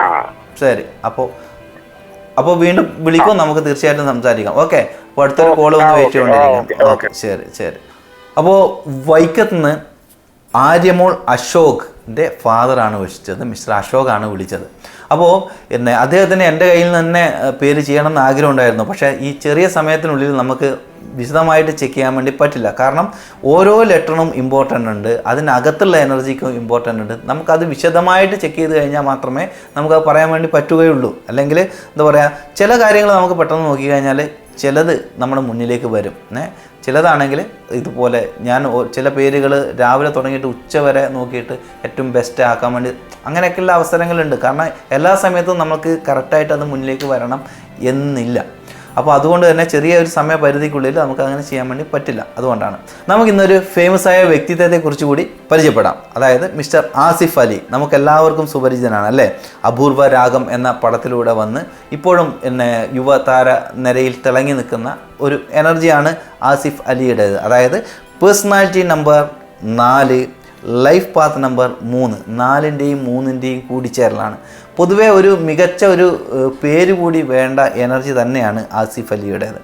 ശരി, അപ്പോൾ വീണ്ടും വിളിക്കും, നമുക്ക് തീർച്ചയായിട്ടും സംസാരിക്കാം. ഓക്കെ, അപ്പോൾ അടുത്തൊരു കോൾ ഒന്ന് വെയിറ്റ് ചെയ്തുകൊണ്ടിരിക്കാം. ഓക്കെ, ശരി. അപ്പോൾ വൈക്കത്ത് നിന്ന് ആര്യമോൾ അശോകിൻ്റെ ഫാദറാണ് വിളിച്ചത്, മിസ്റ്റർ അശോകാണ് വിളിച്ചത്. അപ്പോൾ എന്നെ അദ്ദേഹത്തിന് എൻ്റെ കയ്യിൽ നിന്ന് തന്നെ പേര് ചെയ്യണമെന്ന് ആഗ്രഹം ഉണ്ടായിരുന്നു. പക്ഷേ ഈ ചെറിയ സമയത്തിനുള്ളിൽ നമുക്ക് വിശദമായിട്ട് ചെക്ക് ചെയ്യാൻ വേണ്ടി പറ്റില്ല. കാരണം ഓരോ ലെറ്ററിനും ഇമ്പോർട്ടൻ്റ് ഉണ്ട്, അതിനകത്തുള്ള എനർജിക്കും ഇമ്പോർട്ടൻ്റ് ഉണ്ട്. നമുക്കത് വിശദമായിട്ട് ചെക്ക് ചെയ്ത് കഴിഞ്ഞാൽ മാത്രമേ നമുക്കത് പറയാൻ വേണ്ടി പറ്റുകയുള്ളൂ. അല്ലെങ്കിൽ എന്താ പറയുക, ചില കാര്യങ്ങൾ നമുക്ക് പെട്ടെന്ന് നോക്കിക്കഴിഞ്ഞാൽ ചിലത് നമ്മുടെ മുന്നിലേക്ക് വരും. ചിലതാണെങ്കിൽ ഇതുപോലെ ഞാൻ ചില പേരുകൾ രാവിലെ തുടങ്ങിയിട്ട് ഉച്ച വരെ നോക്കിയിട്ട് ഏറ്റവും ബെസ്റ്റ് ആക്കാൻ വേണ്ടി അങ്ങനെയൊക്കെയുള്ള അവസരങ്ങളുണ്ട്. കാരണം എല്ലാ സമയത്തും നമുക്ക് കറക്റ്റായിട്ട് അത് മുന്നിലേക്ക് വരണം എന്നില്ല. അപ്പോൾ അതുകൊണ്ട് തന്നെ ചെറിയ ഒരു സമയപരിധിക്കുള്ളിൽ നമുക്ക് അങ്ങനെ ചെയ്യാൻ വേണ്ടി പറ്റില്ല. അതുകൊണ്ടാണ് നമുക്കിന്നൊരു ഫേമസ് ആയ വ്യക്തിത്വത്തെക്കുറിച്ച് കൂടി പരിചയപ്പെടാം. അതായത് മിസ്റ്റർ ആസിഫ് അലി. നമുക്കെല്ലാവർക്കും സുപരിചിതനാണ് അല്ലേ? അപൂർവ രാഗം എന്ന പടത്തിലൂടെ വന്ന് ഇപ്പോഴും യുവതാര നിരയിൽ തിളങ്ങി നിൽക്കുന്ന ഒരു എനർജിയാണ് ആസിഫ് അലിയുടേത്. അതായത് personality number 4, life path number 3, 4ൻ്റെയും 3ൻ്റെയും കൂടിച്ചേരലാണ്. പൊതുവെ ഒരു മികച്ച ഒരു പേര് കൂടി വേണ്ട എനർജി തന്നെയാണ് ആസിഫ് അലിയുടേത്.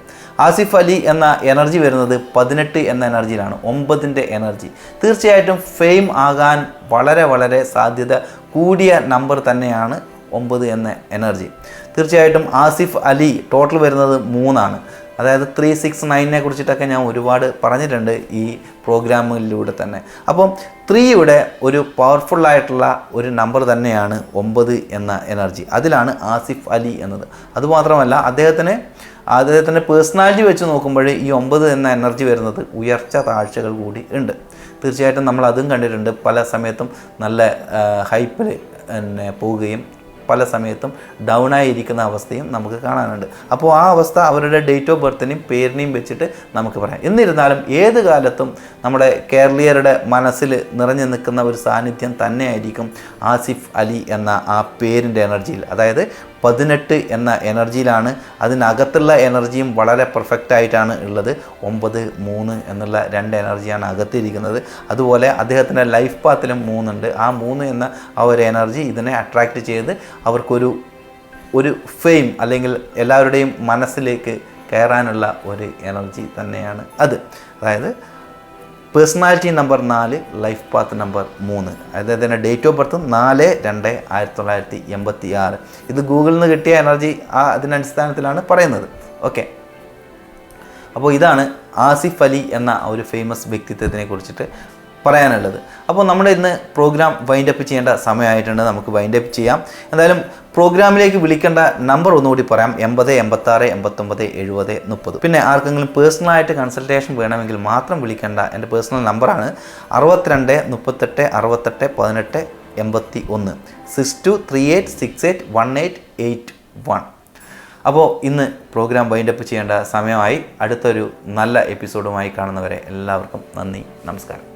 ആസിഫ് അലി എന്ന എനർജി വരുന്നത് 18 എന്ന എനർജിയിലാണ്, 9ൻ്റെ എനർജി. തീർച്ചയായിട്ടും ഫെയിം ആകാൻ വളരെ വളരെ സാധ്യത കൂടിയ നമ്പർ തന്നെയാണ് 9 എന്ന എനർജി. തീർച്ചയായിട്ടും ആസിഫ് അലി ടോട്ടൽ വരുന്നത് 3ആണ്. അതായത് 369നെ കുറിച്ചിട്ടൊക്കെ ഞാൻ ഒരുപാട് പറഞ്ഞിട്ടുണ്ട് ഈ പ്രോഗ്രാമിലൂടെ തന്നെ. അപ്പം 3യുടെ ഒരു പവർഫുള്ളായിട്ടുള്ള ഒരു നമ്പർ തന്നെയാണ് 9 എന്ന എനർജി. അതിലാണ് ആസിഫ് അലി എന്നത്. അതുമാത്രമല്ല അദ്ദേഹത്തിൻ്റെ പേഴ്സണാലിറ്റി വെച്ച് നോക്കുമ്പോൾ ഈ 9 എന്ന എനർജി വരുന്നത് ഉയർച്ച താഴ്ചകൾ കൂടി ഉണ്ട്. തീർച്ചയായിട്ടും നമ്മൾ അതും കണ്ടിട്ടുണ്ട്. പല സമയത്തും നല്ല ഹൈപ്പിൽ പോവുകയും പല സമയത്തും ഡൗണായിരിക്കുന്ന അവസ്ഥയും നമുക്ക് കാണാനുണ്ട്. അപ്പോൾ ആ അവസ്ഥ അവരുടെ ഡേറ്റ് ഓഫ് ബർത്തിനെയും പേരിനെയും വെച്ചിട്ട് നമുക്ക് പറയാം. എന്നിരുന്നാലും ഏത് കാലത്തും നമ്മുടെ കേരളീയരുടെ മനസ്സിൽ നിറഞ്ഞു നിൽക്കുന്ന ഒരു സാന്നിധ്യം തന്നെയായിരിക്കും ആസിഫ് അലി എന്ന ആ പേരിൻ്റെ എനർജിയിൽ. അതായത് 18 എന്ന എനർജിയിലാണ്. അതിനകത്തുള്ള എനർജിയും വളരെ പെർഫെക്റ്റായിട്ടാണ് ഉള്ളത്. 9, 3 എന്നുള്ള 2 എനർജിയാണ് അകത്തിരിക്കുന്നത്. അതുപോലെ അദ്ദേഹത്തിൻ്റെ ലൈഫ് പാത്തിലും 3 ഉണ്ട്. ആ 3 എന്ന ആ ഒരു എനർജി ഇതിനെ അട്രാക്റ്റ് ചെയ്ത് അവർക്കൊരു ഫെയിം അല്ലെങ്കിൽ എല്ലാവരുടെയും മനസ്സിലേക്ക് കയറാനുള്ള ഒരു എനർജി തന്നെയാണ് അത്. അതായത് personality number 4, life path number 3. അദ്ദേഹത്തിൻ്റെ ഡേറ്റ് ഓഫ് ബർത്ത് 4/2/1986. ഇത് ഗൂഗിളിൽ നിന്ന് കിട്ടിയ എനർജി അതിനടിസ്ഥാനത്തിലാണ് പറയുന്നത്. ഓക്കെ, അപ്പോൾ ഇതാണ് ആസിഫ് അലി എന്ന ഒരു ഫേമസ് വ്യക്തിത്വത്തിനെ കുറിച്ചിട്ട് പറയാനുള്ളത്. അപ്പോൾ നമ്മുടെ ഇന്ന് പ്രോഗ്രാം വൈൻഡപ്പ് ചെയ്യേണ്ട സമയമായിട്ടുണ്ട്. നമുക്ക് വൈൻഡപ്പ് ചെയ്യാം. എന്തായാലും പ്രോഗ്രാമിലേക്ക് വിളിക്കേണ്ട നമ്പർ ഒന്നുകൂടി പറയാം: 80 86 89 70 30. പിന്നെ ആർക്കെങ്കിലും പേഴ്സണലായിട്ട് കൺസൾട്ടേഷൻ വേണമെങ്കിൽ മാത്രം വിളിക്കേണ്ട എൻ്റെ പേഴ്സണൽ നമ്പറാണ് 62 38 68 18 81 6238681881. അപ്പോൾ ഇന്ന് പ്രോഗ്രാം വൈൻഡപ്പ് ചെയ്യേണ്ട സമയമായി. അടുത്തൊരു നല്ല എപ്പിസോഡുമായി കാണുന്നവരെ എല്ലാവർക്കും നന്ദി, നമസ്കാരം.